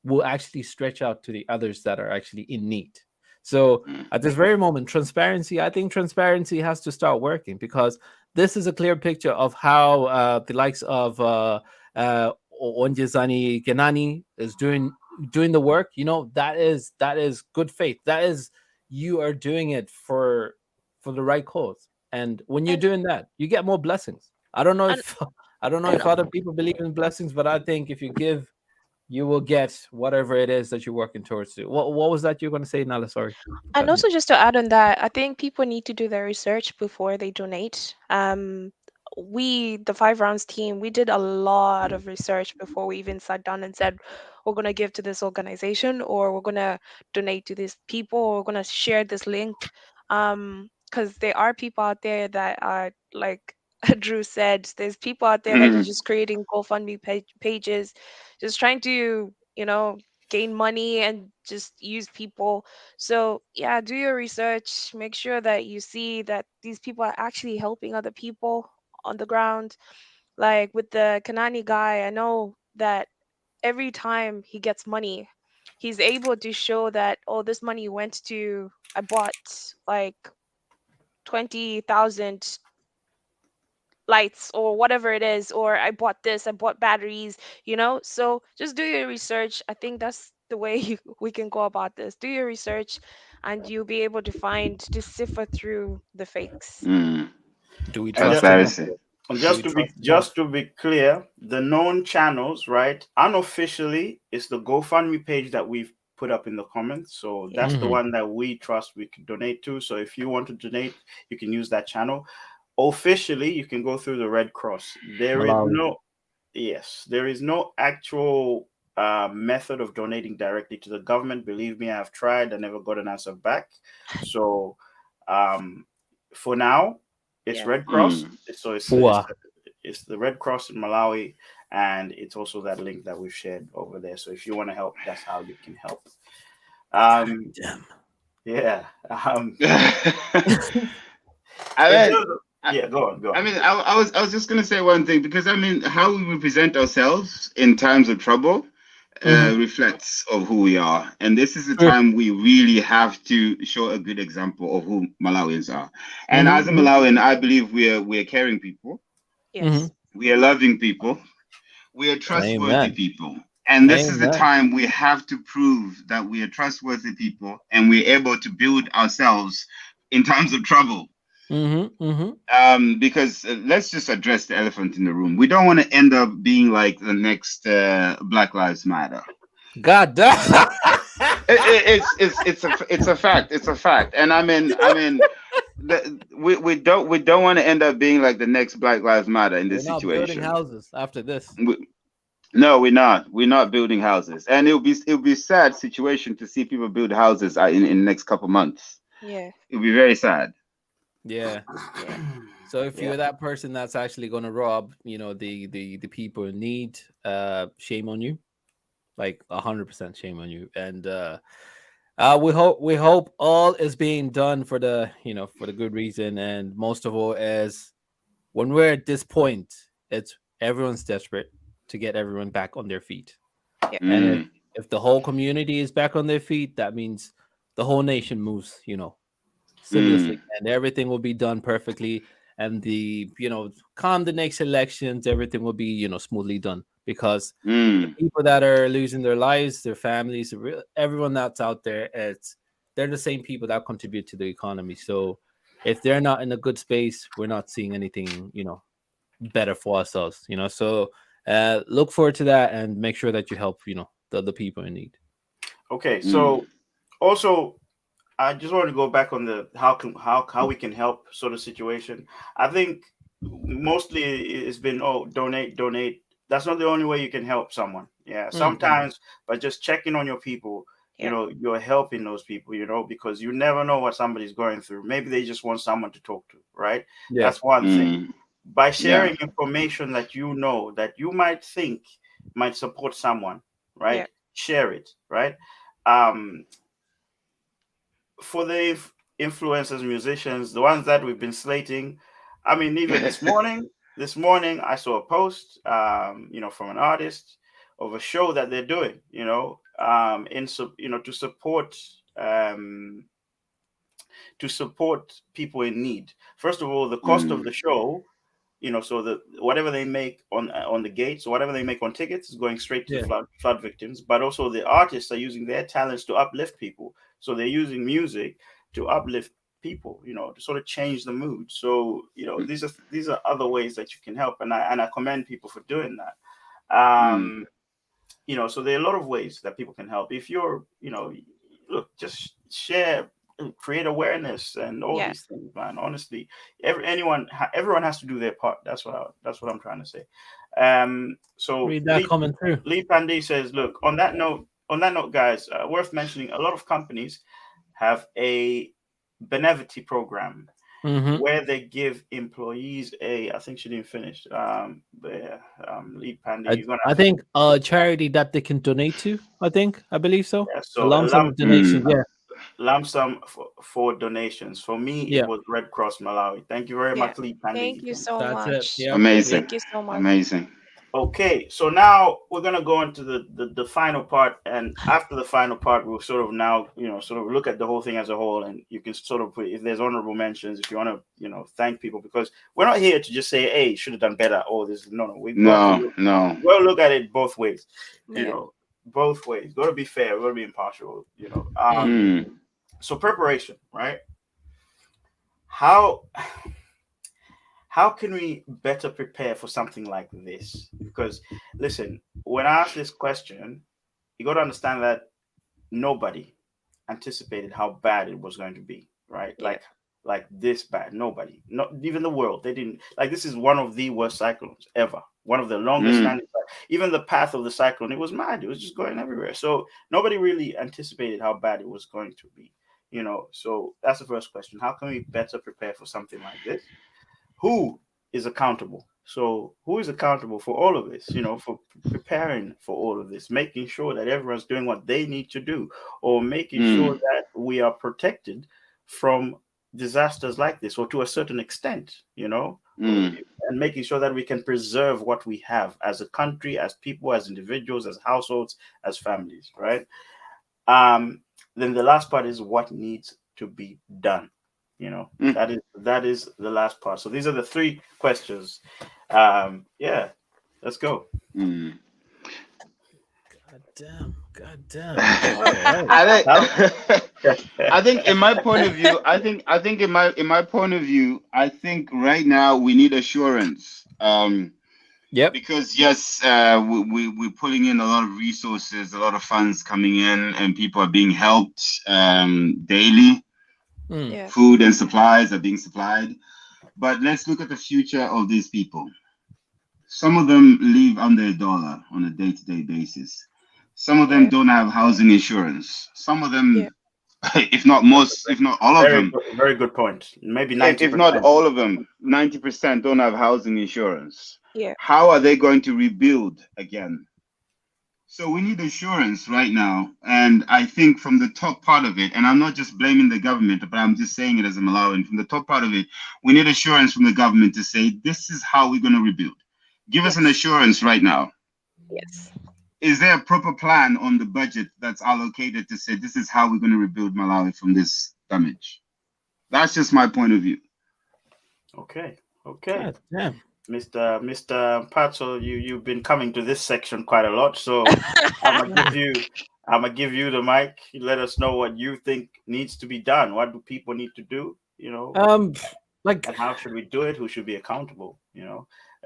will actually stretch out to the others that are actually in need. So Mm, at this very moment, transparency, I think transparency has to start working, because this is a clear picture of how the likes of Onjezani Genani is doing the work. That is good faith. That is, you are doing it for the right cause. And when you're And doing that, you get more blessings. I don't know and if I don't know and if other people believe in blessings, but I think if you give, you will get whatever it is that you're working towards. What was that you're going to say, Nala? Sorry, And cut me. also, just to add on that, I think people need to do their research before they donate. The Five Rounds team, we did a lot of research before we even sat down and said we're gonna give to this organization, or we're gonna donate to these people, or we're gonna share this link. Because there are people out there that are like Drew said, there's people out there that are mm, just creating GoFundMe pages, just trying to, gain money and just use people. So, yeah, do your research. Make sure that you see that these people are actually helping other people on the ground. Like with the Kanani guy, I know that every time he gets money, he's able to show that, oh, this money went to, I bought like 20,000 lights or whatever it is, or I bought this, I bought batteries, So just do your research. I think that's the way we can go about this. Do your research and you'll be able to decipher through the fakes. Mm. Do we And trust just, enough? Transparency. and Do just we to be trust just enough? to be clear, the known channels, right? Unofficially, it's the GoFundMe page that we've put up in the comments. So Yeah. that's the Mhm. one that we trust we can donate to. So if you want to donate, you can use that channel. Officially, you can go through the Red Cross. There is Malawi. no Yes, there is no actual method of donating directly to the government. Believe me, I've tried. I never got an answer back. So, um, for now, it's Yeah. Red Cross. Mm. So Pua. it's the Red Cross in Malawi, and it's also that link that we've shared over there. So if you want to help, that's how you can help. Um, Damn. yeah. I In mean, terms of, I, yeah, go on, go I on. mean, I was just gonna say one thing, because I mean, how we present ourselves in times of trouble Mhm. reflects of who we are, and this is the True. time we really have to show a good example of who Malawians are. And Mhm. as a Malawian, I believe we're caring people, Mhm. Yes. we are loving people, we are trustworthy Amen. people. And this is the Amen. time we have to prove that we are trustworthy people and we're able to build ourselves in times of trouble. Mhm. Mhm. Because let's just address the elephant in the room. We don't want to end up being like the next Black Lives Matter. God damn. It's a fact. It's a fact. And I mean, we don't want to end up being like the next Black Lives Matter in We're this not building situation. houses after this. No, we're not. We're not building houses, and it'll be sad situation to see people build houses in the next couple months. Yeah. It'll be very sad. Yeah. Yeah. So if Yeah. you're that person that's actually going to rob, the people in need, shame on you. Like 100% shame on you. And we hope all is being done for the good reason. And most of all, as when we're at this point, it's everyone's desperate to get everyone back on their feet. Yeah. And if Mm, if the whole community is back on their feet, that means the whole nation moves, seamlessly, mm, and everything will be done perfectly. And come the next elections, everything will be smoothly done, because the mm, people that are losing their lives, their families, everyone that's out there, they're the same people that contribute to the economy. So if they're not in a good space, we're not seeing anything better for ourselves. So look forward to that, and make sure that you help the people in need. Okay. mm, So also, I just want to go back on the how we can help sort of situation. I think mostly it's been, oh, donate, donate. That's not the only way you can help someone. Yeah, Mm-hmm. sometimes by just checking on your people, Yeah. you're helping those people. Because you never know what somebody's going through. Maybe they just want someone to talk to, right? Yeah. That's one thing. mm. By Yeah. sharing information that that you might think might support someone, Yeah. right? Share it, right? Um, for the influencers, musicians, the ones that we've been slating. I mean, even this morning I saw a post, from an artist of a show that they're doing, to support, um, people in need. First of all, the cost of Mm, the show, so the whatever they make on the gates, or whatever they make on tickets, is going straight to the Yeah. flood victims. But also the artists are using their talents to uplift people. So they're using music to uplift people, to sort of change the mood. So these are other ways that you can help, and I commend people for doing that. mm, So there are a lot of ways that people can help. If you're, look, just share, create awareness, and all Yeah. these things, man. Honestly, everyone has to do their part. That's what I'm trying to say. So Read that comment through. Lee Pandey says, look, on that note, guys, worth mentioning, a lot of companies have a benevity program Mm-hmm. where they give employees I think she didn't finish. But yeah, Lee Pandy, I, you're gonna I have to. think a charity that they can donate to. I believe so. Yeah, A so lump sum of donation. mm. Yeah. lump sum for donations. For me, it Yeah, was Red Cross Malawi. Thank you very Yeah. much, Lee. Kindly Thank you you can. so that's it. much. Yep, yep. Thank Amazing. you so much. Amazing. Okay, so now we're gonna go into the final part, and after the final part, we'll sort of now sort of look at the whole thing as a whole, and you can sort of put if there's honorable mentions, if you want to thank people, because we're not here to just say, hey, should have done better, or this. No, we've got to No, no. look at it both ways, Yeah. both ways. Got to be fair, got to be impartial. Mm. So preparation, right? How how can we better prepare for something like this? Because listen, when I ask this question, you got to understand that nobody anticipated how bad it was going to be, right? Yeah. Like this bad. Nobody, not even the world. They didn't like this is one of the worst cyclones ever. One of the longest Mm. standing. Even the path of the cyclone, it was mad. It was just going everywhere. So nobody really anticipated how bad it was going to be. So that's the first question. How can we better prepare for something like this? Who is accountable? So who is accountable for all of this? For preparing for all of this, making sure that everyone's doing what they need to do, or making sure Mm. that we are protected from disasters like this, or to a certain extent, Mm. and making sure that we can preserve what we have as a country, as people, as individuals, as households, as families, right? Then the last part is what needs to be done. Mm. That is the last part. So these are the three questions. Yeah, let's go. Mm. God damn. God damn. All right. I How- think I think in my point of view, I think in my point of view, I think right now we need assurance. Yep. Because yes, we're pulling in a lot of resources, a lot of funds coming in, and people are being helped daily. Mm. Yeah. Food and supplies are being supplied. But let's look at the future of these people. Some of them live under a dollar on a day-to-day basis. Some of them Yeah. don't have housing insurance. Some of Yeah. them, if not most, if not all of them, very good point. Maybe if not 90%. all of them, 90% don't have housing insurance. Yeah. How are they going to rebuild again? So we need assurance right now. And I think from the top part of it, and I'm not just blaming the government, but I'm just saying it as a Malawian, from the top part of it, we need assurance from the government to say, this is how we're going to rebuild. Give us an Yes. assurance right now. Yes. Is there a proper plan on the budget that's allocated to say, this is how we're going to rebuild Malawi from this damage? That's just my point of view. Okay. God damn. Mr. Patso, you've been coming to this section quite a lot, so I'm gonna give you the mic. Let us know what you think needs to be done. What do people need to do? Like And how should we do it? Who should be accountable?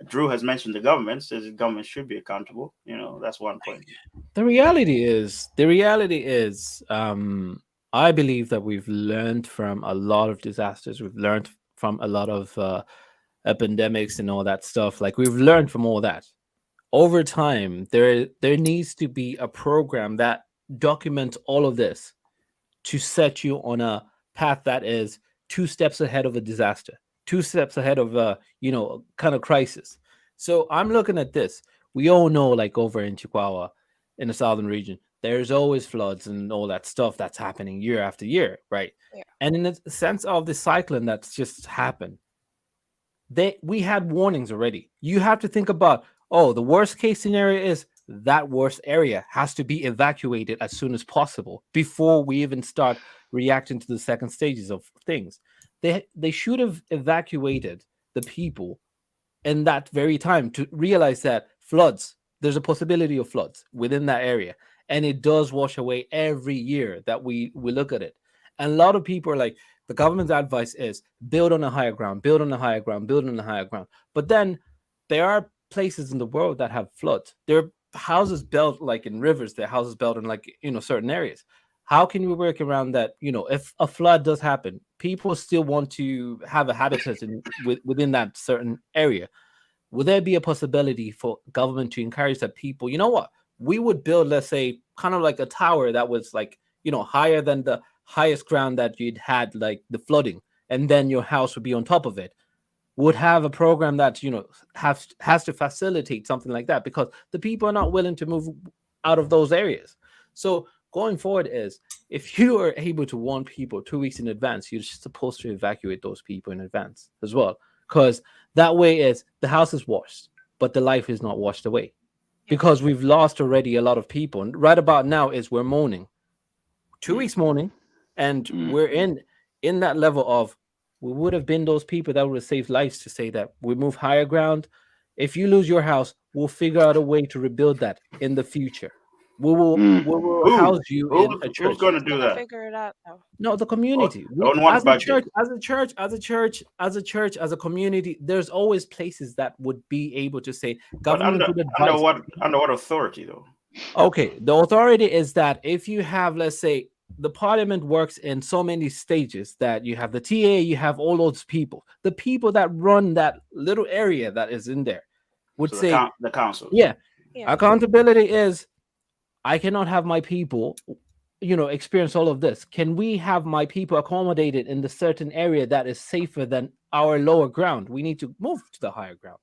Drew has mentioned the government. Says the government should be accountable. That's one point. the reality is, I believe that we've learned from a lot of disasters. We've learned from a lot of epidemics and all that stuff. Like we've learned from all that. Over time, there needs to be a program that documents all of this to set you on a path that is two steps ahead of a disaster, two steps ahead of a kind of crisis. So I'm looking at this. We all know, like over in Chihuahua, in the southern region, there's always floods and all that stuff that's happening year after year, right? Yeah. And in the sense of the cyclone that's just happened, we had warnings already. You have to think about, the worst case scenario is that worst area has to be evacuated as soon as possible before we even start reacting to the second stages of things. They should have evacuated the people in that very time to realize that there's a possibility of floods within that area, and it does wash away every year that we look at it. And a lot of people are like, the government's advice is build on a higher ground, build on a higher ground, build on a higher ground. But then there are places in the world that have floods. There are houses built like in rivers, there are houses built in like certain areas. How can we work around that? If a flood does happen, people still want to have a habitat within that certain area. Would there be a possibility for government to encourage that people, you know what, we would build, let's say, kind of like a tower that was like, higher than the highest ground that you'd had, like the flooding, and then your house would be on top of it? Would have a program that has to facilitate something like that, because the people are not willing to move out of those areas. So going forward is, if you are able to warn people 2 weeks in advance, you're supposed to evacuate those people in advance as well, because that way is the house is washed, but the life is not washed away, Yeah. because we've lost already a lot of people. And right about now is we're mourning, 2 weeks mourning, and we're in that level of, we would have been those people that would have saved lives to say that we move higher ground. If you lose your house, we'll figure out a way to rebuild that in the future. We will Who? house you in a Who's church. going to Who's do gonna that? figure it out though? No, the community. We, On what as a budget? church, as a community, there's always places that would be able to say But government would under advise. what authority though? Okay, the authority is that if you have, let's say, the parliament works in so many stages that you have the TA, you have all those people, the people that run that little area that is in there would So say, the council. yeah, Yeah. accountability is, I cannot have my people, experience all of this. Can we have my people accommodated in the certain area that is safer than our lower ground? We need to move to the higher ground.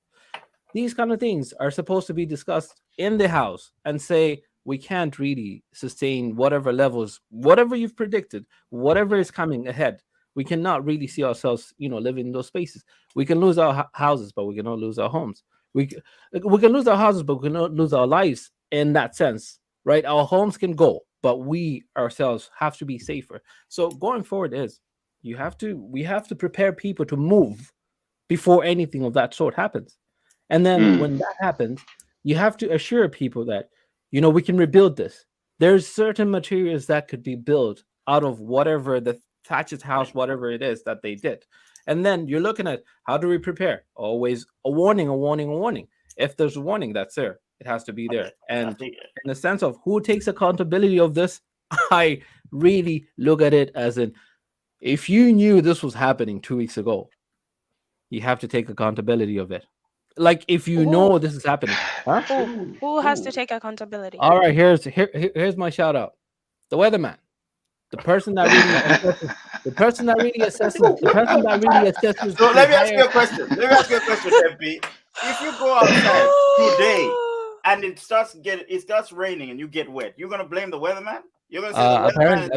These kind of things are supposed to be discussed in the house and say, we can't really sustain whatever levels, whatever you've predicted, whatever is coming ahead. We cannot really see ourselves, living in those spaces. We can lose our houses, but we cannot lose our homes. We can lose our houses, but we cannot lose our lives in that sense, right? Our homes can go, but we ourselves have to be safer. So going forward is, we have to prepare people to move before anything of that sort happens. And then when that happens, you have to assure people that, we can rebuild this. There's certain materials that could be built out of whatever the thatched house, whatever it is that they did. And then you're looking at, how do we prepare? Always a warning, a warning, a warning. If there's a warning, that's there. It has to be there. And in the sense of who takes accountability of this, I really look at it as in, if you knew this was happening 2 weeks ago, you have to take accountability of it. Like, if you know this is happening, huh? Who has to take accountability? All right, here's my shout out. The weatherman, the person that really assesses, the person that really assesses. So let me ask you a question. MP. If you go outside today and it starts raining and you get wet, you're gonna blame the weatherman? You're gonna say the weatherman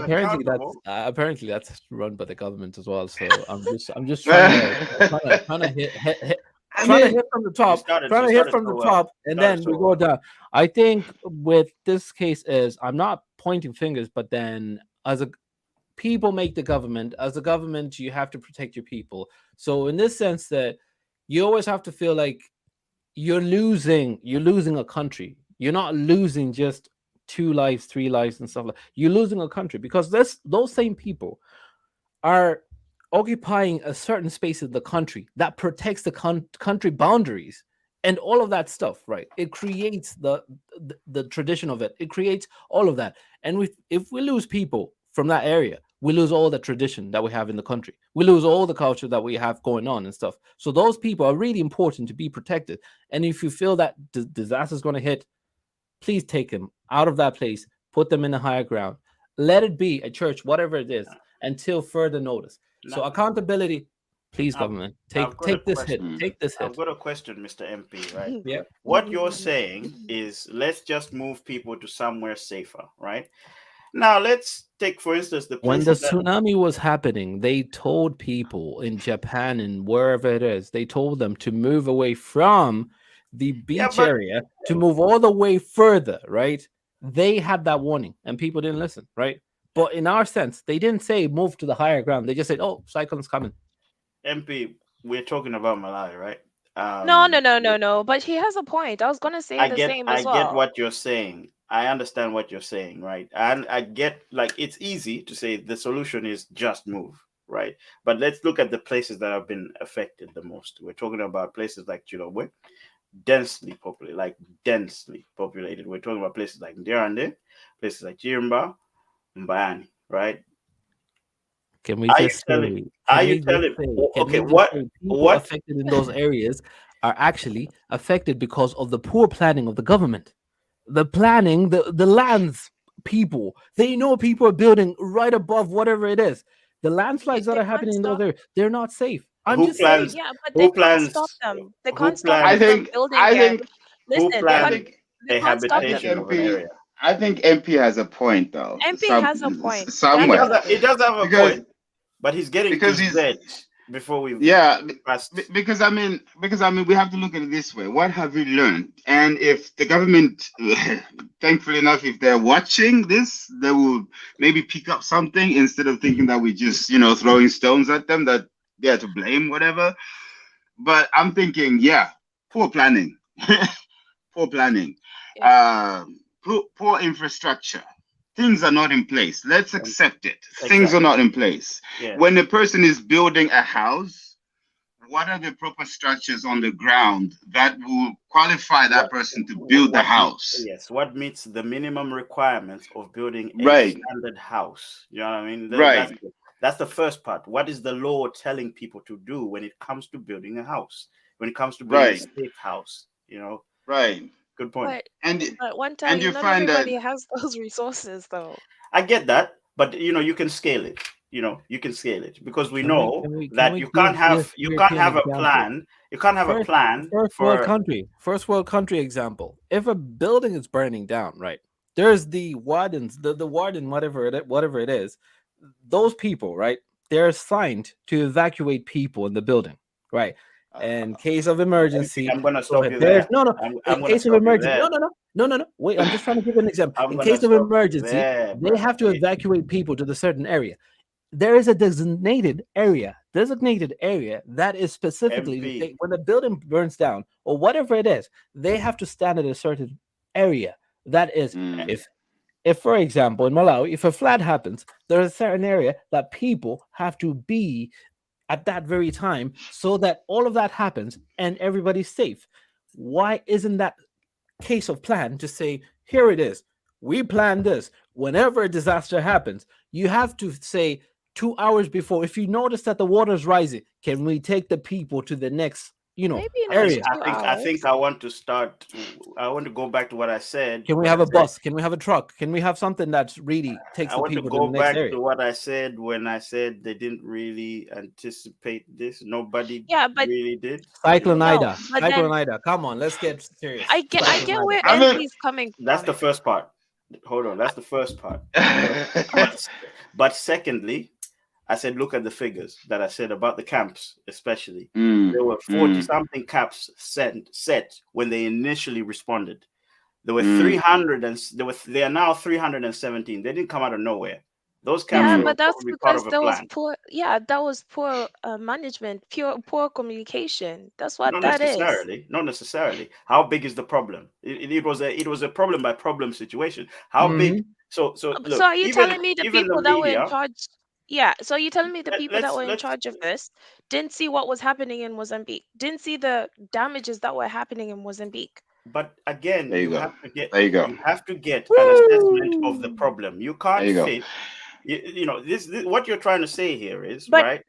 apparently that's run by the government as well. So I'm just trying to hit. Trying to hit from the top, and then we go down. I think with this case is, I'm not pointing fingers, but then people make the government. As a government, you have to protect your people. So in this sense, that you always have to feel like you're losing a country. You're not losing just 2 lives, 3 lives, and stuff like. You're losing a country, because those same people are occupying a certain space in the country that protects the country boundaries and all of that stuff, right? It creates the tradition of it. It creates all of that. And if we lose people from that area, we lose all the tradition that we have in the country. We lose all the culture that we have going on and stuff. So those people are really important to be protected. And if you feel that disaster is going to hit, please take them out of that place, put them in a higher ground. Let it be a church, whatever it is, until further notice. So accountability, please, government, take this hit. Take this hit. I've got a question, Mr. MP, right? Yeah. What you're saying is, let's just move people to somewhere safer, right? Now, let's take, for instance, when the tsunami was happening, they told people in Japan and wherever it is, they told them to move away from the beach area, to move all the way further, right? They had that warning and people didn't listen, right? But in our sense, they didn't say move to the higher ground. They just said, "Oh, cyclone's coming." MP, we're talking about Malawi, right? No. But he has a point. I was gonna say the same as well. I get what you're saying. I understand what you're saying, right? And I get, like, it's easy to say the solution is just move, right? But let's look at the places that have been affected the most. We're talking about places like Chilowe, densely populated. We're talking about places like Ndirande, places like Chirimba, Mbayani, right? Can we just say? What affected in those areas are actually affected because of the poor planning of the government. The planning, the lands people, they know people are building right above whatever it is. The landslides that are happening in those areas, they're not safe. I'm just saying. Yeah, but they can't stop them. They can't stop them from building there. Listen, a habitation of an area. I think MP has a point though. MP has a point. That He is does, Somewhere, a he point. does have a because point, but he's getting to because he's Z before we yeah. passed. Because we have to look at it this way. What have we learned? And if the government, thankfully enough, if they're watching this, they will maybe pick up something instead of thinking that we just throwing stones at them, that they're to blame, whatever. But I'm thinking, yeah, poor planning. Poor planning, Yeah. poor infrastructure. Things are not in place. Let's accept it. Things are Exactly. not in place. Yeah. When a person is building a house, what are the proper structures on the ground that will qualify that person to build the house? Yes, what meets the minimum requirements of building a Right, standard house? You know what I mean? right, That's the first part. What is the law telling people to do when it comes to building a house? When it comes to building a right, safe house? right. Good point. And But one and tally, you not find that everybody has those resources though. I get that, but you can scale it. You can scale it because we Can we know can we can that we you give can't this have European a example? plan. You can't have a First, plan for first world country example. If a building is burning down, right? There's the wardens, the warden, whatever it is. Those people, right? They're assigned to evacuate people in the building, right? In case of emergency, I'm gonna go stop ahead. you There's there. no. I'm In gonna case of stop you emergency, there. no. Wait, I'm just trying to give an example. I'm In gonna case of stop you emergency, there, they brother. have to evacuate people to the certain area. There is a designated area that is specifically to MP. say when the building burns down or whatever it is, they have to stand at a certain area. That is, mm, if for example in Malawi, if a flood happens, there's a certain area that people have to be at that very time so that all of that happens and everybody's safe. Why isn't that case of plan to say, here it is, we planned this? Whenever a disaster happens, you have to say 2 hours before, if you notice that the water's rising, can we take the people to the next Maybe I not think area? 2 hours. I want to start. I want to go back to what I said. Can we have a bus? Can we have a truck? Can we have something that really takes I the want to people to the go next back area? to what I said when I said they didn't really anticipate this. Nobody Yeah, but really did. Cyclone no, Ida. but Cyclone then Ida. Come on, let's get serious. I Cyclone get Ida. where I MP mean, is coming That's from. the first part. Hold on, that's the first part. mm, But secondly, I said, look at the figures that I said about the camps, especially. There were 40 mm, something camps set when they initially responded. There were mm. 300 and they are now 317. They didn't come out of nowhere. Those camps Yeah, were Mm, but that's probably part because of a there was plan. poor. Yeah, that was poor management, poor communication. That's what Not that is. necessarily. Not necessarily. How big is the problem? It was a problem by problem situation. How big? Mhm. So So look, are you telling me the even the people that were in media. charge? Yeah. So you telling me the people that were in Let's. charge of this didn't see what was happening in Mozambique, didn't see the damages that were happening in Mozambique. But again, there you go. There you go. you have to get an assessment of the Woo! problem. You There can't you go. fit. This what you're trying to say here is But right.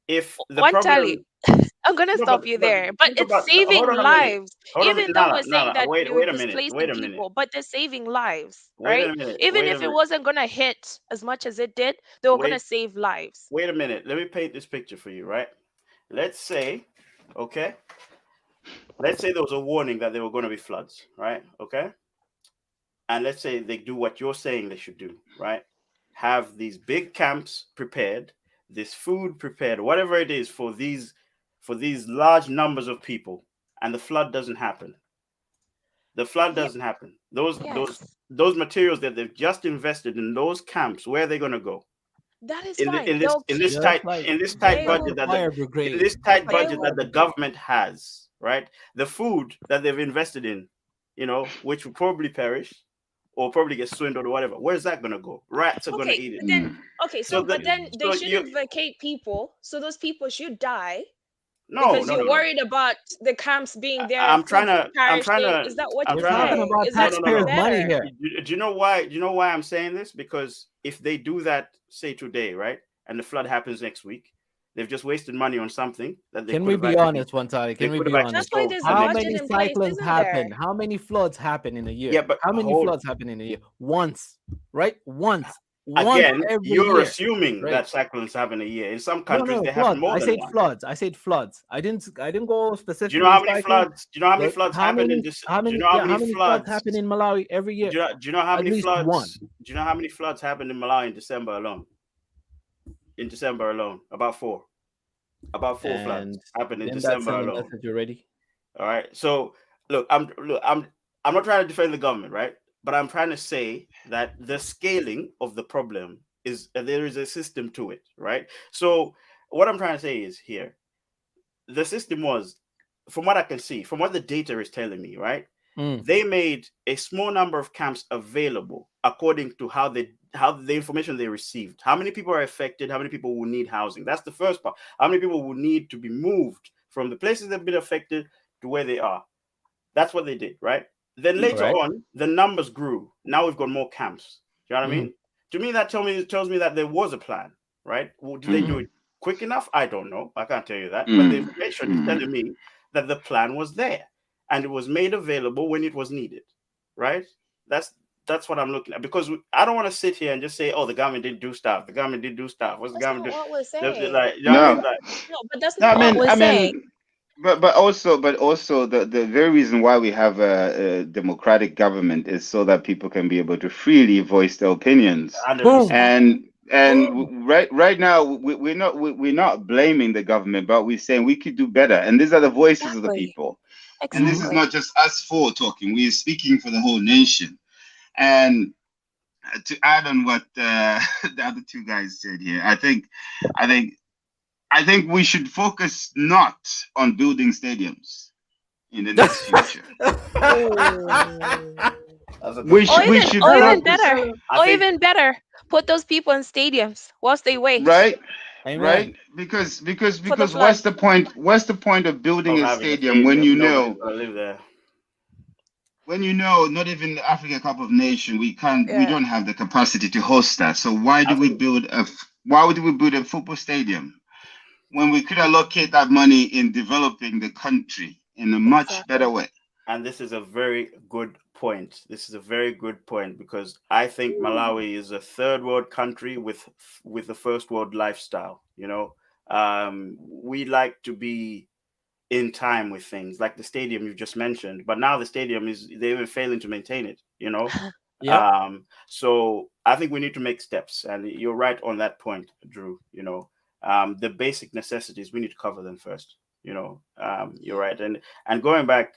If the one tally, problem. I'm gonna No, stop you but there. But think it's about. saving Hold on a minute. lives. Hold on a minute. Even though we're No, saying no. that Wait, they were wait a minute. Wait displacing a minute. people, but they're saving lives, Wait right? a minute. Even Wait a if it minute. wasn't gonna hit as much as it did, they were gonna Wait. save lives. Wait a minute. Let me paint this picture for you. Right. Let's say, okay. Let's say there was a warning that there were going to be floods. Right. Okay. And let's say they do what you're saying they should do. Right. Have these big camps prepared, this food prepared, whatever it is for these large numbers of people, and the flood doesn't happen. The flood Yeah. doesn't happen. Yes. Those materials that they've just invested in those camps, where are they going to go? That is fine. They'll In keep. this Just like They the will. fire in brigade. this Just tight like the They budget that fire will. the brigade. government has, right? The food that they've invested in, which will probably perish or probably get swindled or whatever. Where's that going to go? Rats are going to Okay, eat it. but then Mm, okay, So but then they so shouldn't vacate people, so those people should die no, because no, you're no, no. worried about the camps being there I'm and trying people to I'm trying perishing. to Is that what I'm you're We're trying to talking saying? about Is that taxpayers' no. money better? here. Do you know why? Do you know why I'm saying this? Because if they do that, say today, right, and the flood happens next week, they've just wasted money on something that they Can could we have be actually honest, one time? they Can we could have be actually That's honest? why solved there's for a How next budget many year. in place, cyclones isn't happen? there? How many floods happen in a Yeah, year? but How many hold floods happen in a year? Once, right? Once. once Again, every you're year. assuming Right. that cyclones happen a year. In some No, countries, no, they happen floods. more I than said one. floods. I said floods. I didn't go Do you know specifically how many cyclone. floods? Do you know how many But floods how happened in many this? how Do you many know how yeah, many how many floods floods? happen in Malawi every year? Do you know how At many least one. floods? Do you know how many floods happened in Malawi in December alone? In December alone, about four. About four floods And happened in didn't that December send a alone. message already? All right. So I'm not trying to defend the government, right? But I'm trying to say that the scaling of the problem is there is a system to it, right? So what I'm trying to say is here, the system was, from what I can see, from what the data is telling me, right? Mm. They made a small number of camps available according to how the information they received. How many people are affected? How many people will need housing? That's the first part. How many people will need to be moved from the places that have been affected to where they are? That's what they did, right? Then All later right. on, the numbers grew. Now we've got more camps. Do you know what I Mm. mean? To me, tells me that there was a plan, right? Well, did they do Mm, it quick enough? I don't know. I can't tell you that. But the mm, information is mm, telling me that the plan was there and it was made available when it was needed, right? That's that's what I'm looking at, because I don't want to sit here and just say, "Oh, the government didn't do stuff. The government did do stuff. What's the That's government not do?" what we're saying. Like, you know what I no, mean? Like, No, but that's no. not what we're I saying. mean, but also the very reason why we have a democratic government is so that people can be able to freely voice their opinions. 100%. Boom. And right now we're not blaming the government, but we're saying we could do better. And these are the voices of the Exactly. people. And this Mm-hmm. is Exactly. not just us four talking. We're speaking for the whole nation. And to add on what the other two guys said here, I think I think we should focus not on building stadiums in the next future. Oh. That's a good We Or should point. we even, should or Yeah, even focus, better, I or think even better, put those people in stadiums whilst they wait right? Amen. Right? Because because for the because flood. what's the point? What's the point of building of a having a stadium when stadium, you nobody's know gonna live there. not even the Africa Cup of Nation we Yeah, don't have the capacity to host that. So why I do we think, build why would we build a football stadium when we could allocate that money in developing the country in a much better exactly. way? and this is a very good point. This is a very good point, because I think Malawi is a third world country with a first world lifestyle. We like to be in time with things like the stadium you just mentioned, but now the stadium is they're even failing to maintain it. Yep. So I think we need to make steps, and you're right on that point, Drew. The basic necessities, we need to cover them first. You're right, and going back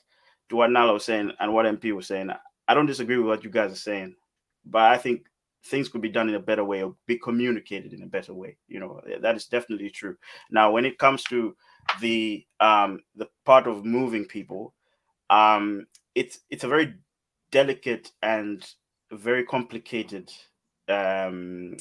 to what Nala was saying and what MP was saying, I don't disagree with what you guys are saying, but I think things could be done in a better way or be communicated in a better way. That is definitely true. Now, when it comes to the part of moving people, um, it's a very delicate and very complicated um,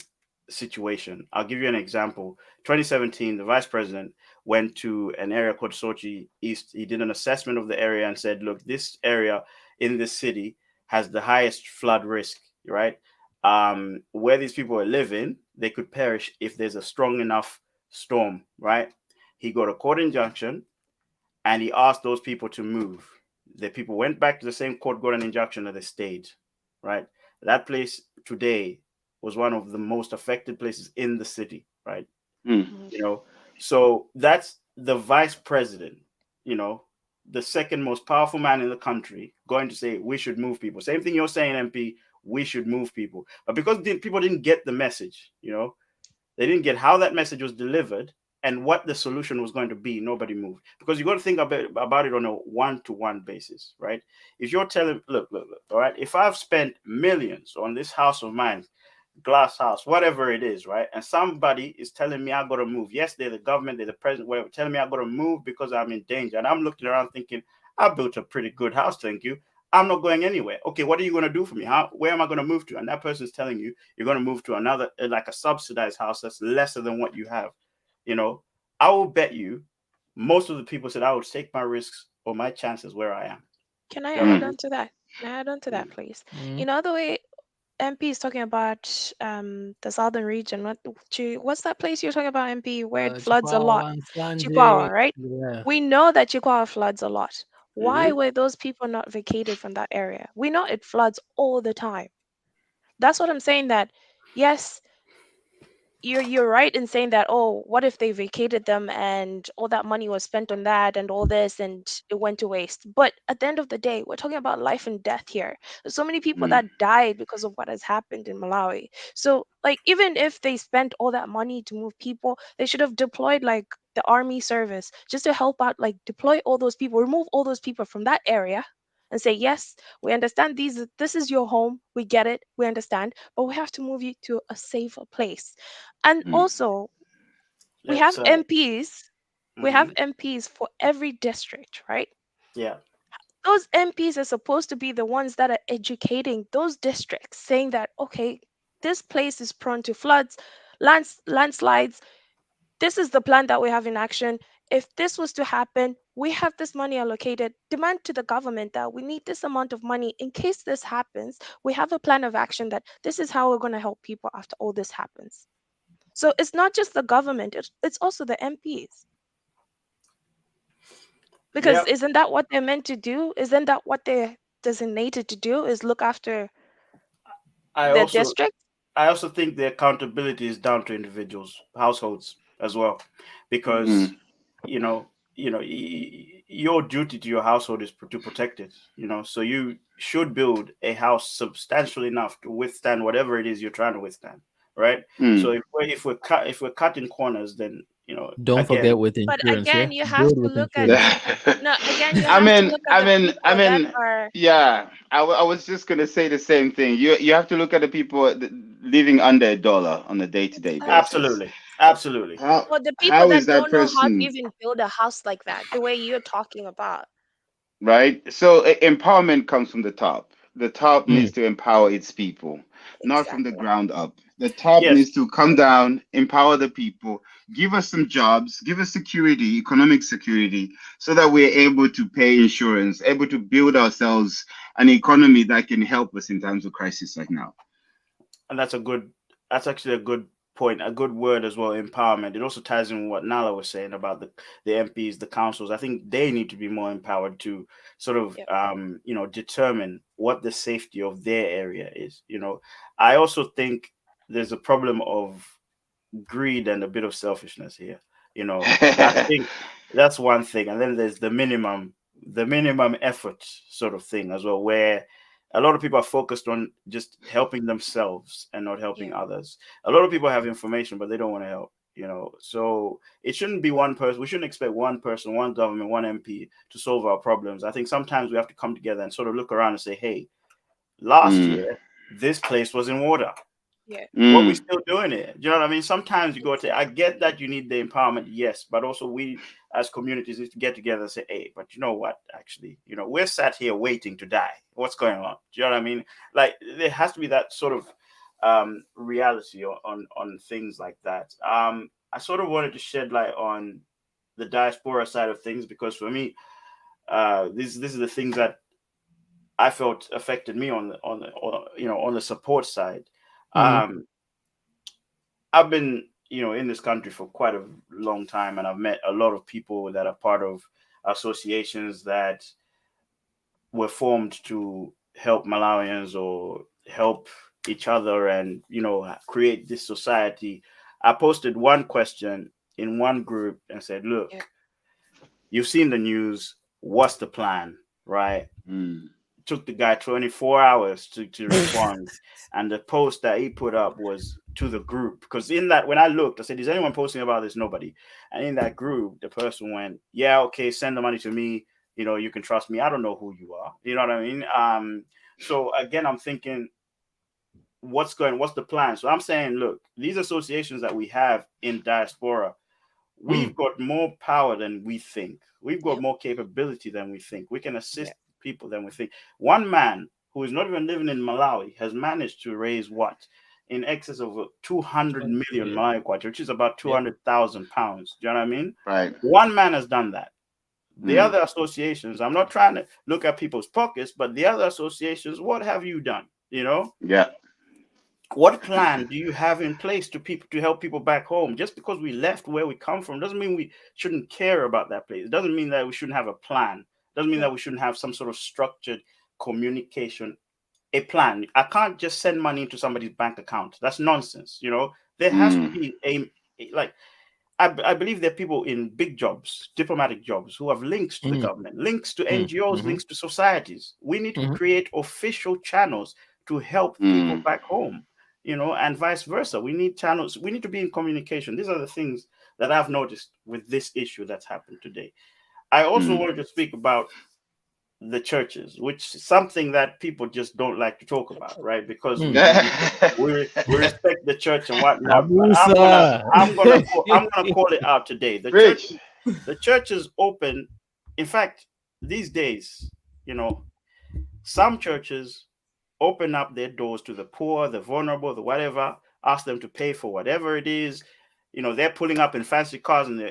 situation. I'll give you an example. 2017, the vice president went to an area called Sochi East. He did an assessment of the area and said, look, this area in this city has the highest flood risk, right? Where these people are living, they could perish if there's a strong enough storm, right? He got a court injunction and he asked those people to move. The people went back to the same court, got an injunction, and they stayed, right? That place today was one of the most affected places in the city, right? Mm. Mhm. You know, so that's the vice president, you know, the second most powerful man in the country, going to say we should move people. Same thing you're saying, MP. We should move people, but because people didn't get the message, they didn't get how that message was delivered and what the solution was going to be. Nobody moved, because you got to think about it on a one-to-one basis, right? If you're telling, look, all right, if I've spent millions on this house of mine, glass house, whatever it is, right? And somebody is telling me I got to move. Yes, they're the government, they're the president, whatever, telling me I got to move because I'm in danger. And I'm looking around thinking, I built a pretty good house, thank you. I'm not going anywhere. Okay, what are you going to do for me? Where am I going to move to? And that person's telling you you're going to move to another, like a subsidized house that's lesser than what you have. You know, I will bet you most of the people said I would take my risks or my chances where I am. Can I You know what I add Mm. mean? on to that? Can I add on to that, Mm. please? Mm-hmm. You know the way MP is talking about the southern region. What's that place you're talking about, MP, where it floods a lot? Chikwawa and Sanje. Chikwawa, right? Yeah. We know that Chikwawa floods a lot. Why Mm-hmm. were those people not vacated from that area? We know it floods all the time. That's what I'm saying. That yes, you're right in saying that, oh, what if they vacated them and all that money was spent on that and all this and it went to waste? But at the end of the day, we're talking about life and death here. There's so many people Mm, that died because of what has happened in Malawi. So like, even if they spent all that money to move people, they should have deployed like the army service just to help out, like deploy all those people, remove all those people from that area and say, yes, we understand this is your home, we get it, we understand, but we have to move you to a safer place. And mm, also, we have Let's MPs. We have mhm. MPs for every district, right? Yeah. Those MPs are supposed to be the ones that are educating those districts, saying that, okay, this place is prone to floods, landslides. This is the plan that we have in action. If this was to happen, we have this money allocated. Demand to the government that we need this amount of money in case this happens. We have a plan of action that this is how we're going to help people after all this happens. So it's not just the government, it's also the MPs. Because Yeah. isn't that what they're meant to do? Isn't that what they're designated to do, is look after I the also district? I also think the accountability is down to individuals, households as well, mm, because you know, your duty to your household is to protect it. So you should build a house substantial enough to withstand whatever it is you're trying to withstand, right? So mm. if we're cutting corners, then Don't again, forget with But insurance, yeah? again, you have Build to with look at, insurance. no, again, you I have to mean, look at I the mean, I people that mean, are, yeah. I was just gonna say the same thing. You have to look at the people living under $1 on a day-to-day exactly. basis. absolutely, absolutely, Or the people How is that that don't know how to person? even build a house like that, the way you're talking about. Right? So empowerment comes from the top. The top Mm. needs to empower its people, not from the Exactly. ground up. The top yes. needs to come down, empower the people, give us some jobs, give us security, economic security, so that we're able to pay insurance, able to build ourselves an economy that can help us in times of crisis like now. And that's actually a good point, a good word as well, empowerment. It also ties in what Nala was saying about the MPs, the councils. I think they need to be more empowered to sort of Yep. determine what the safety of their area is. I also think there's a problem of greed and a bit of selfishness here. I think that's one thing. And then there's the minimum effort sort of thing as well, where a lot of people are focused on just helping themselves and not helping Yeah. others. A lot of people have information, but they don't want to help. So it shouldn't be one person. We shouldn't expect one person, one government, one MP to solve our problems. I think sometimes we have to come together and sort of look around and say, hey, last Mm, year this place was in water. Yeah. What we mm, still doing it? Do you know what I mean? Sometimes you go to. I Exactly. get that you need the empowerment, yes, but also we as communities need to get together and say, hey, but you know what? Actually, we're sat here waiting to die. What's going on? Do you know what I mean? Like there has to be that sort of reality on things like that. I sort of wanted to shed light on the diaspora side of things because for me, this is the things that I felt affected me on the support side. Mm. Um, I've been, in this country for quite a long time, and I've met a lot of people that are part of associations that were formed to help Malawians or help each other and, create this society. I posted one question in one group and said, Yeah. look, you've seen the news. What's the plan? Right? mm, Took the guy 24 hours to respond. And the post that he put up was to the group. Because in that, when I looked, I said, is anyone posting about this? Nobody. And in that group, the person went, yeah, okay, send the money to me. You can trust me. I don't know who you are. You know what I mean? So again, I'm thinking, what's the plan? So I'm saying, look, these associations that we have in diaspora, Mm. we've got more power than we think. We've got Yep. more capability than we think. We can Yeah. assist people than we think. One man who is not even living in Malawi has managed to raise what? In excess of 200 20 million million. Malawi kwacha, which is about Yep. 200,000 pounds. Do you know what I mean? right. One man has done that. The Mm, other associations, I'm not trying to look at people's pockets, but the other associations, what have you done? yeah. What plan do you have in place to help people back home? Just because we left where we come from doesn't mean we shouldn't care about that place. It doesn't mean that we shouldn't have a plan. Doesn't mean Yeah. that we shouldn't have some sort of structured communication a plan. I can't just send money into somebody's bank account. That's nonsense. There has to Mm. be like I believe there are people in big jobs, diplomatic jobs, who have links to the government, links to NGOs, links to societies. We need to create official channels to help people back home, and vice versa. We need channels. We need to be in communication. These are the things that I've noticed with this issue that's happened today. I also wanted to speak about the churches, which is something that people just don't like to talk about, right? Because we respect the church and whatnot. But Abusa. I'm gonna call it out today. Rich. The churches open. In fact, these days, some churches open up their doors to the poor, the vulnerable, the whatever. Ask them to pay for whatever it is. They're pulling up in fancy cars, and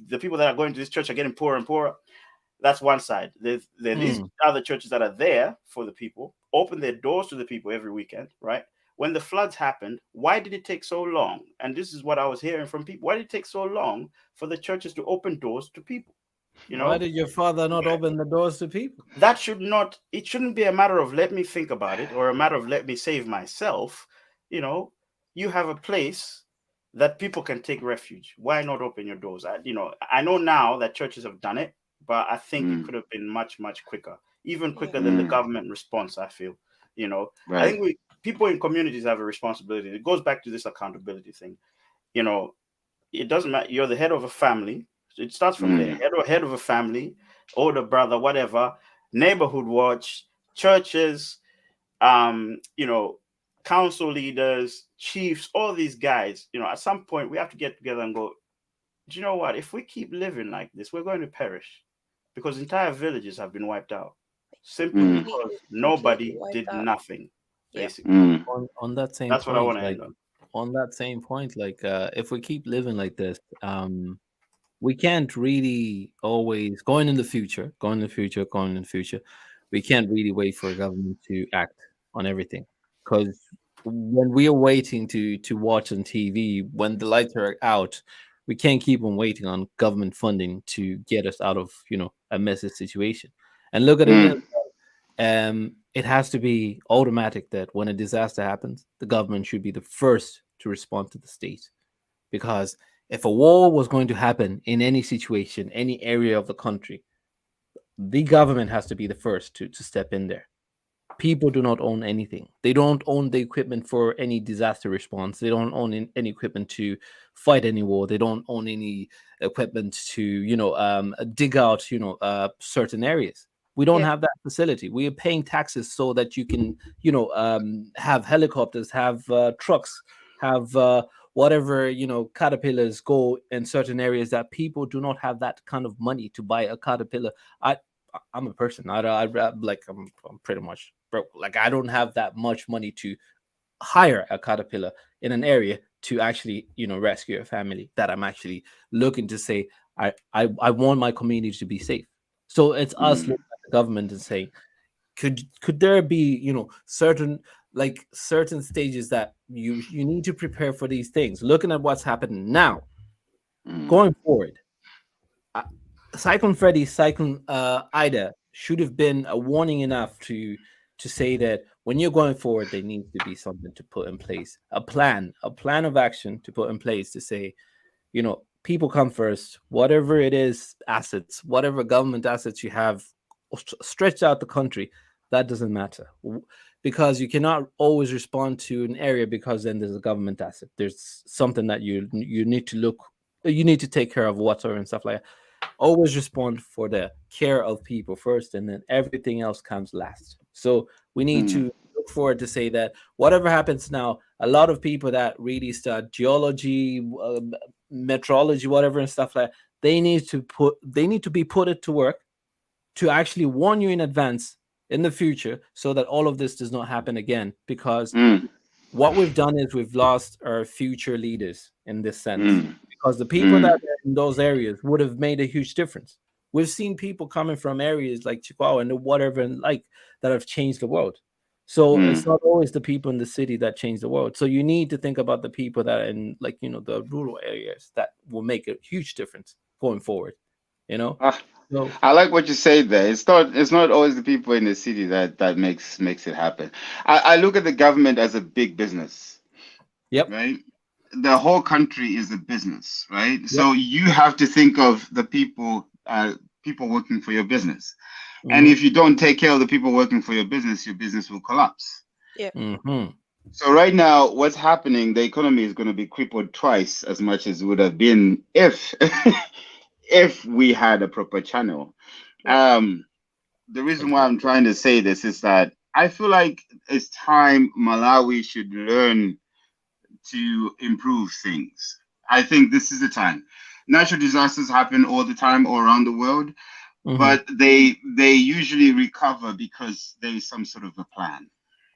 the people that are going to this church are getting poorer and poorer. That's one side. There are these other churches that are there for the people, open their doors to the people every weekend, right? When the floods happened, why did it take so long? And this is what I was hearing from people. Why did it take so long for the churches to open doors to people? Why did your father not open the doors to people? It shouldn't be a matter of let me think about it or a matter of let me save myself. You have a place that people can take refuge. Why not open your doors? I know now that churches have done it, but I think it could have been much, much quicker, even quicker than the government response, I feel. Right. I think people in communities have a responsibility. It goes back to this accountability thing. It doesn't matter. You're the head of a family. It starts from there. Head of a family, older brother, whatever, neighborhood watch, churches, council leaders, chiefs, all these guys, at some point we have to get together and go, do you know what? If we keep living like this, we're going to perish, because entire villages have been wiped out simply because nobody did nothing. Basically, On that same that's what I point, want to like end on. on that same point, like if we keep living like this, we can't really always going in the future, we can't really wait for a government to act on everything. Because when we are waiting to watch on TV, when the lights are out, we can't keep on waiting on government funding to get us out of a messy situation. And look at it, it has to be automatic that when a disaster happens, the government should be the first to respond to the state. Because if a war was going to happen in any situation, any area of the country, the government has to be the first to step in there. People do not own anything. They don't own the equipment for any disaster response. They don't own any equipment to fight any war. They don't own any equipment to dig out certain areas. We don't have that facility. We are paying taxes so that you can have helicopters, have trucks, have whatever caterpillars go in certain areas that people do not have that kind of money to buy a caterpillar. I'm a person. I'm pretty much broke. Like I don't have that much money to hire a caterpillar in an area to actually rescue a family that I'm actually looking to say I want my community to be safe. So it's us looking at the government and saying, could there be certain stages that you need to prepare for these things, looking at what's happening now, going forward. Cyclone Freddy, Cyclone Ida should have been a warning enough to say that when you're going forward, there needs to be something to put in place, a plan of action to put in place to say, people come first, whatever it is, assets, whatever government assets you have, stretch out the country. That doesn't matter, because you cannot always respond to an area because then there's a government asset. There's something that you need to take care of, water and stuff like that. Always respond for the care of people first, and then everything else comes last. So we need to look forward to say that whatever happens now, a lot of people that really start geology, meteorology, whatever and stuff like that, they need to be put it to work to actually warn you in advance in the future, so that all of this does not happen again. Because what we've done is we've lost our future leaders in this sense, because the people that are in those areas would have made a huge difference. We've seen people coming from areas like Chihuahua and whatever and like that have changed the world. So it's not always the people in the city that change the world. So you need to think about the people that are in the rural areas that will make a huge difference going forward. So, I like what you say there. It's not always the people in the city that makes it happen. I look at the government as a big business, yep, right? The whole country is a business, right? yep. So you have to think of the people working for your business. And Mm-hmm. if you don't take care of the people working for your business will collapse. Yeah. Mm-hmm. So right now, what's happening? The economy is going to be crippled twice as much as it would have been if if we had a proper channel. Yeah. Um, the reason why I'm trying to say this is that I feel like it's time Malawi should learn to improve things. I think this is the time. Natural disasters happen all the time all around the world, Mm-hmm. but they usually recover because there is some sort of a plan,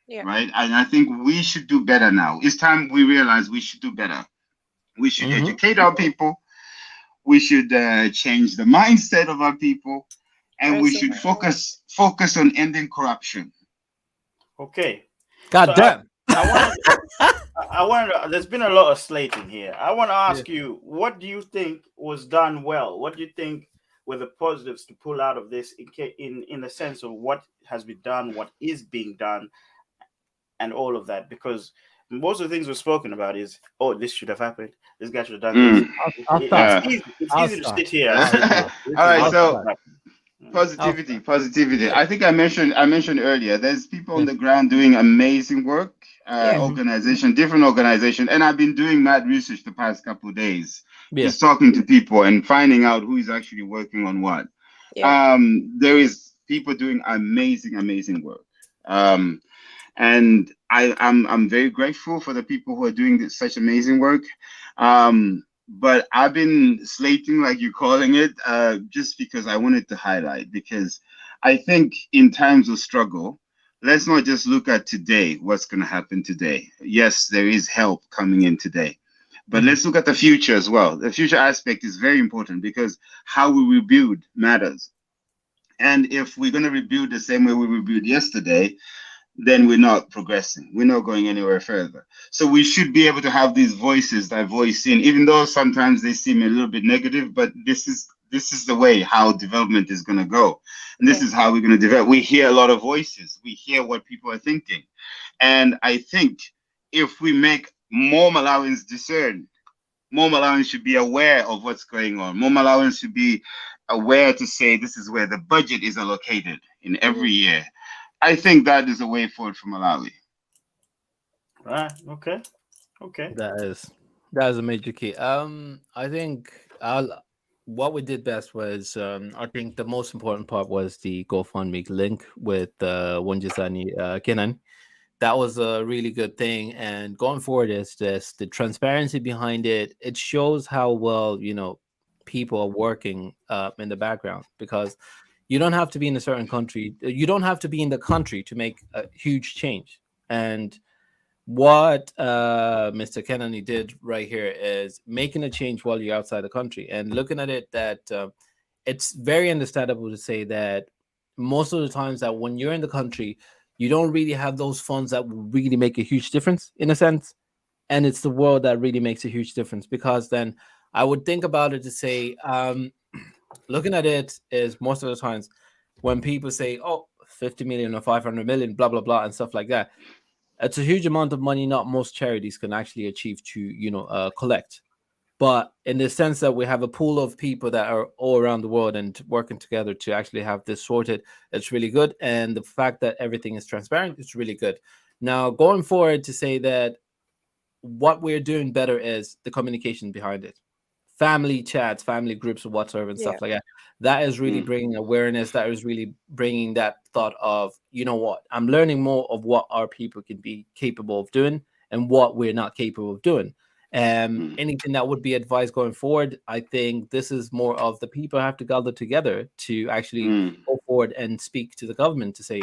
Yeah. right? And I think we should do better now. It's time we realize we should do better. We should Mm-hmm. educate our people. We should change the mindset of our people, and we Very should simple. focus on ending corruption. Okay. So God damn. I wanted there's been a lot of slating here. I want to Yeah. ask you, what do you think was done well? What do you think were the positives to pull out of this in the sense of what has been done, what is being done, and all of that? Because most of the things we've spoken about is, oh, this should have happened. This guy should have done this. Mm, I'll start. It's yeah. easy. It's I'll easy to start. sit here and I'll say, start. this All is right. what should I'll So have start. happened. I'll positivity, start. positivity. Yeah. I think I mentioned earlier. There's people on Yeah. the ground doing amazing work. Yeah. Mm-hmm. Different organization, and I've been doing mad research the past couple of days, Yeah. just talking to people and finding out who is actually working on what. Yeah. There is people doing amazing work. And I'm very grateful for the people who are doing such amazing work. But I've been slating, like you're calling it, just because I wanted to highlight, because I think in times of struggle, let's not just look at today, what's going to happen today. Yes, there is help coming in today, but Mm-hmm. let's look at the future as well. The future aspect is very important because how we rebuild matters. And if we're going to rebuild the same way we rebuilt yesterday, then we're not progressing. We're not going anywhere further. So we should be able to have these voices that voice in, even though sometimes they seem a little bit negative, but this is the way how development is going to go. And this Yeah. is how we're going to develop. We hear a lot of voices. We hear what people are thinking. And I think if we make more Malawians discern, more Malawians should be aware of what's going on. More Malawians should be aware to say this is where the budget is allocated in every year. I think that is a way forward for Malawi. Right. Okay. Okay. That is a major key. I think what we did best was I think the most important part was the GoFundMe link with Wanjisani Kenan. That was a really good thing. And going forward is just the transparency behind it. It shows how well people are working in the background, because you don't have to be in a certain country. You don't have to be in the country to make a huge change. And what Mr. Kennedy did right here is making a change while you're outside the country, and looking at it that it's very understandable to say that most of the times that when you're in the country, you don't really have those funds that will really make a huge difference in a sense. And it's the world that really makes a huge difference, because then I would think about it to say, looking at it is most of the times when people say, oh, 50 million or 500 million, blah, blah, blah, and stuff like that, it's a huge amount of money not most charities can actually achieve to collect. But in the sense that we have a pool of people that are all around the world and working together to actually have this sorted, it's really good. And the fact that everything is transparent, it's really good. Now going forward, to say that what we're doing better is the communication behind it, family chats, family groups, or whatsoever, and Yeah. stuff like that. That is really Mm, bringing awareness. That is really bringing that thought of, you know what, I'm learning more of what our people can be capable of doing and what we're not capable of doing. mm, Anything that would be advised going forward, I think this is more of the people have to gather together to actually mm, go forward and speak to the government to say,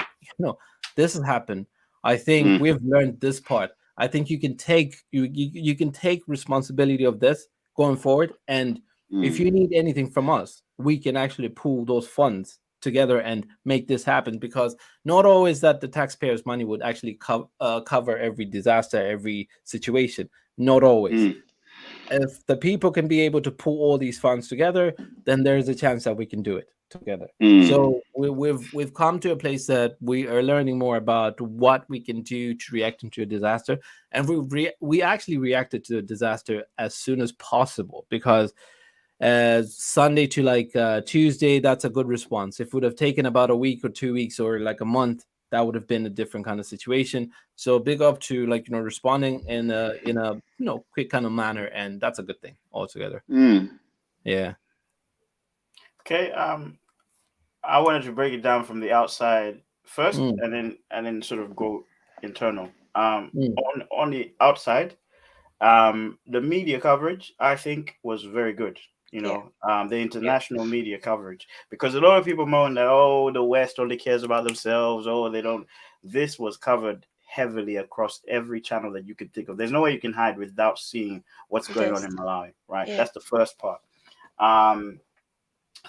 this has happened. I think mm, we've learned this part. I think you can take you can take responsibility of this going forward. And if mm, you need anything from us, we can actually pool those funds together and make this happen, because not always that the taxpayers' money would actually cover every disaster, every situation. Not always. mm. If the people can be able to pull all these funds together, then there's a chance that we can do it together. Mm. So we've come to a place that we are learning more about what we can do to react into a disaster, and we actually reacted to a disaster as soon as possible, because Sunday to like Tuesday, that's a good response. If it would have taken about a week or 2 weeks or like a month, that would have been a different kind of situation. So big up to, like, responding in a quick kind of manner, and that's a good thing altogether. Mm. Yeah. Okay. I wanted to break it down from the outside first, Mm, and then sort of go internal. mm, On the outside, the media coverage I think was very good. Yeah. The international media coverage, because a lot of people moan that, oh, the West only cares about themselves. Oh, they don't. This was covered heavily across every channel that you could think of. There's no way you can hide without seeing what's going on Yes. in Malawi. Right. Yeah. That's the first part. Um,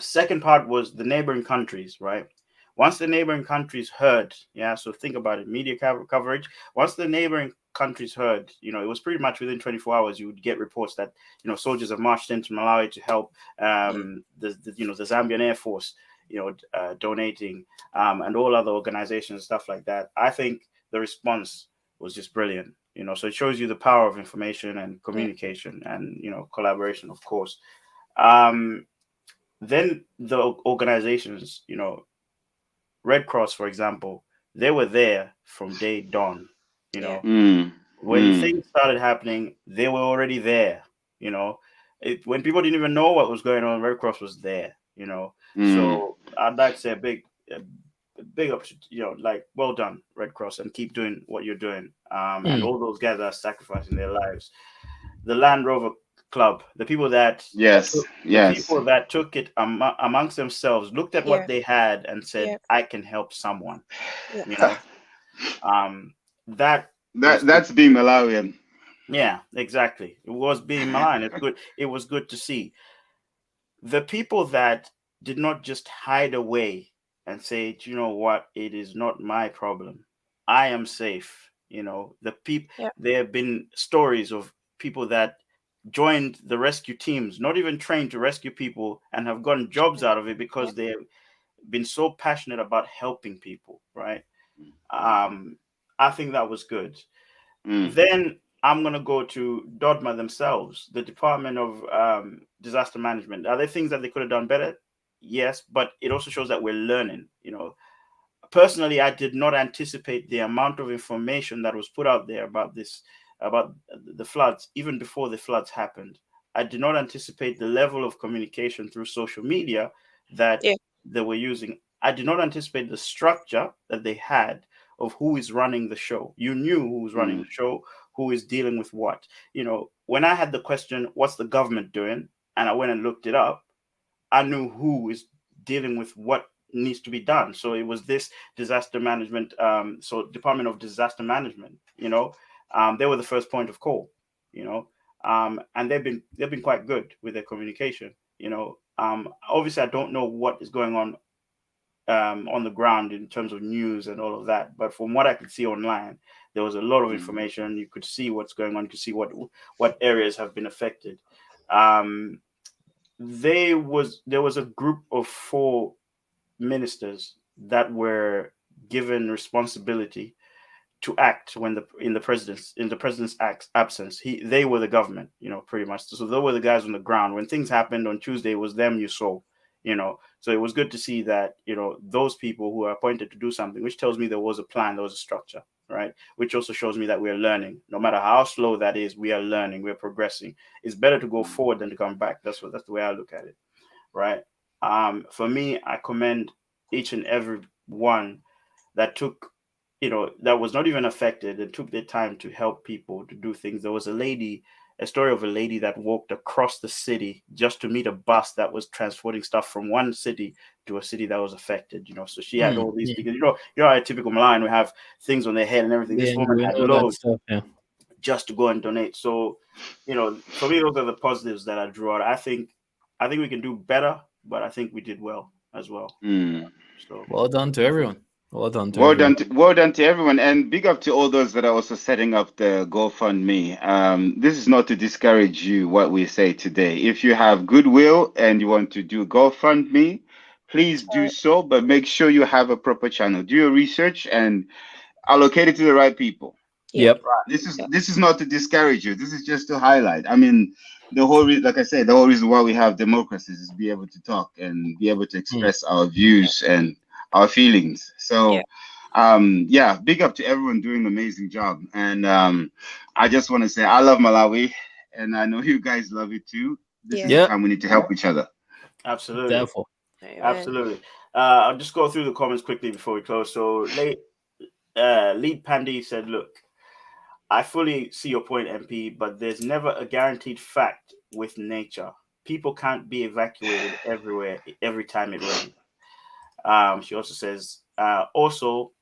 Second part was the neighboring countries, right? Once the neighboring countries heard, yeah, so think about it, media coverage. Once the neighboring countries heard, it was pretty much within 24 hours, you would get reports that, soldiers have marched into Malawi to help Mm. the Zambian Air Force, donating, and all other organizations, stuff like that. I think the response was just brilliant, so it shows you the power of information and Yeah. communication and, collaboration, of course. Um, then the organizations, Red Cross, for example, they were there from day dawn. You Yeah. know, Mm. when Mm. things started happening, they were already there. You know, when people didn't even know what was going on, Red Cross was there. Mm. So I'd like to say a big up, like, well done, Red Cross, and keep doing what you're doing. And mm. all those guys that are sacrificing their lives. The Land Rover Club, the people that Yes. the Yes. people that took it amongst themselves, looked at what Yeah. they had and said, Yeah. I can help someone. Yeah. you know that was good. That's being Malawian. Yeah, exactly, it was being maligned. It's good. It was good to see the people that did not just hide away and say, "Do you know what, it is not my problem, I am safe." The people, Yeah. there have been stories of people that joined the rescue teams, not even trained to rescue people, and have gotten jobs out of it Yeah. because they've been so passionate about helping people, right? I think that was good. Mm. Then I'm going to go to Dodma themselves, the Department of Disaster Management. Are there things that they could have done better? Yes, but it also shows that we're learning. Personally, I did not anticipate the amount of information that was put out there about the floods, even before the floods happened. I did not anticipate the level of communication through social media that Yeah. they were using. I did not anticipate the structure that they had of who is running the show. You knew who was running Mm. the show, who is dealing with what. When I had the question, what's the government doing? And I went and looked it up, I knew who is dealing with what needs to be done. So it was this disaster management, so Department of Disaster Management. They were the first point of call. And they've been quite good with their communication. Obviously, I don't know what is going on the ground in terms of news and all of that, but from what I could see online, there was a lot of Mm. information. You could see what's going on. You could see what areas have been affected. Um, there was a group of 4 ministers that were given responsibility to act when in the president's absence. They were the government, pretty much. So they were the guys on the ground. When things happened on Tuesday, it was them you saw. So it was good to see that, those people who are appointed to do something, which tells me there was a plan, there was a structure, right? Which also shows me that we're learning. No matter how slow that is, we are learning, we're progressing. It's better to go forward than to come back. That's the way I look at it, right? For me, I commend each and every one that took, that was not even affected and took their time to help people to do things. There was a story of a lady that walked across the city just to meet a bus that was transporting stuff from one city to a city that was affected. So she had all these, Yeah, because a typical Malayan, we have things on their head and everything. yeah, This woman we had know that loads stuff. Yeah. just to go and donate. So, for me, those are the positives that I draw out. I think we can do better, but I think we did well as well. Mm. So Well done to everyone. Well done to Well everyone. done, well done to everyone, and big up to all those that are also setting up the GoFundMe. This is not to discourage you what we say today. If you have goodwill and you want to do GoFundMe, please do so, but make sure you have a proper channel. Do your research and allocate it to the right people. Yeah. Yep. This is not to discourage you. This is just to highlight. I mean, like I said, the whole reason why we have democracies is be able to talk and be able to express our views and our feelings. So, yeah, big up to everyone doing an amazing job. And I just want to say I love Malawi, and I know you guys love it too. This is the Yep. time we need to help each other. Absolutely. Therefore. Absolutely. I'll just go through the comments quickly before we close. So, Lead Pandy said, "Look, I fully see your point, MP, but there's never a guaranteed fact with nature. People can't be evacuated everywhere every time it rains." She also says, also,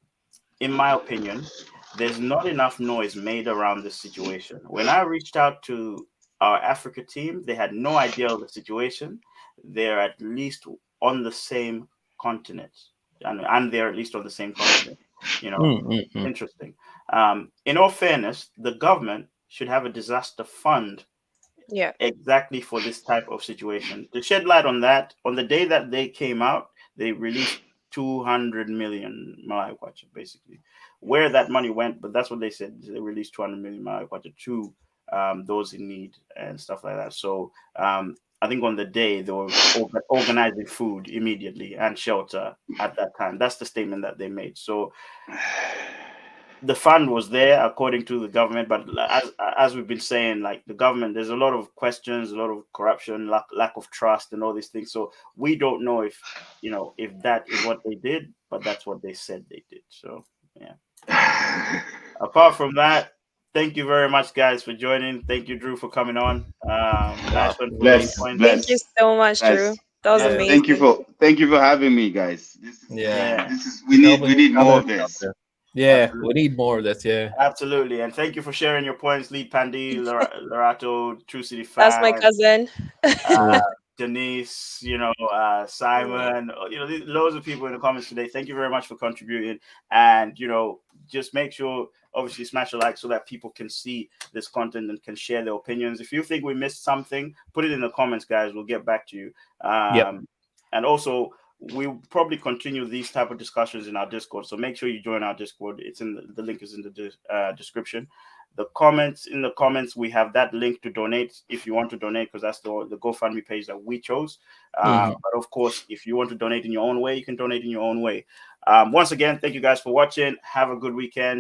in my opinion, there's not enough noise made around this situation. When I reached out to our Africa team, they had no idea of the situation. They're at least on the same continent, and they're at least on the same continent. Interesting. In all fairness, the government should have a disaster fund exactly for this type of situation. To shed light on that, on the day that they came out, they released 200 million Malawi kwacha, basically. Where that money went, but that's what they said. They released 200 million Malawi kwacha to those in need and stuff like that. So I think on the day they were organizing food immediately and shelter at that time. That's the statement that they made. So the fund was there according to the government, but as we've been saying, like the government, there's a lot of questions, a lot of corruption, lack of trust, and all these things. So we don't know if that is what they did, but that's what they said they did. So yeah. Apart from that, thank you very much, guys, for joining. Thank you, Drew, for coming on. Nice one for those points. Thank you so much, Drew. That was amazing. Thank you for having me, guys. We need more of this. Yeah, Absolutely. we need more of this. Yeah, absolutely. And thank you for sharing your points, Lead Pandy, Lorato, True City Fan. That's my cousin. Denise, Simon, loads of people in the comments today. Thank you very much for contributing. And, just make sure, obviously, smash a like so that people can see this content and can share their opinions. If you think we missed something, put it in the comments, guys. We'll get back to you. And also, we'll probably continue these type of discussions in our Discord. So make sure you join our Discord. It's in the link is in the description. In the comments, we have that link to donate if you want to donate, because that's the GoFundMe page that we chose. But of course, if you want to donate in your own way, you can donate in your own way. Once again, thank you guys for watching. Have a good weekend.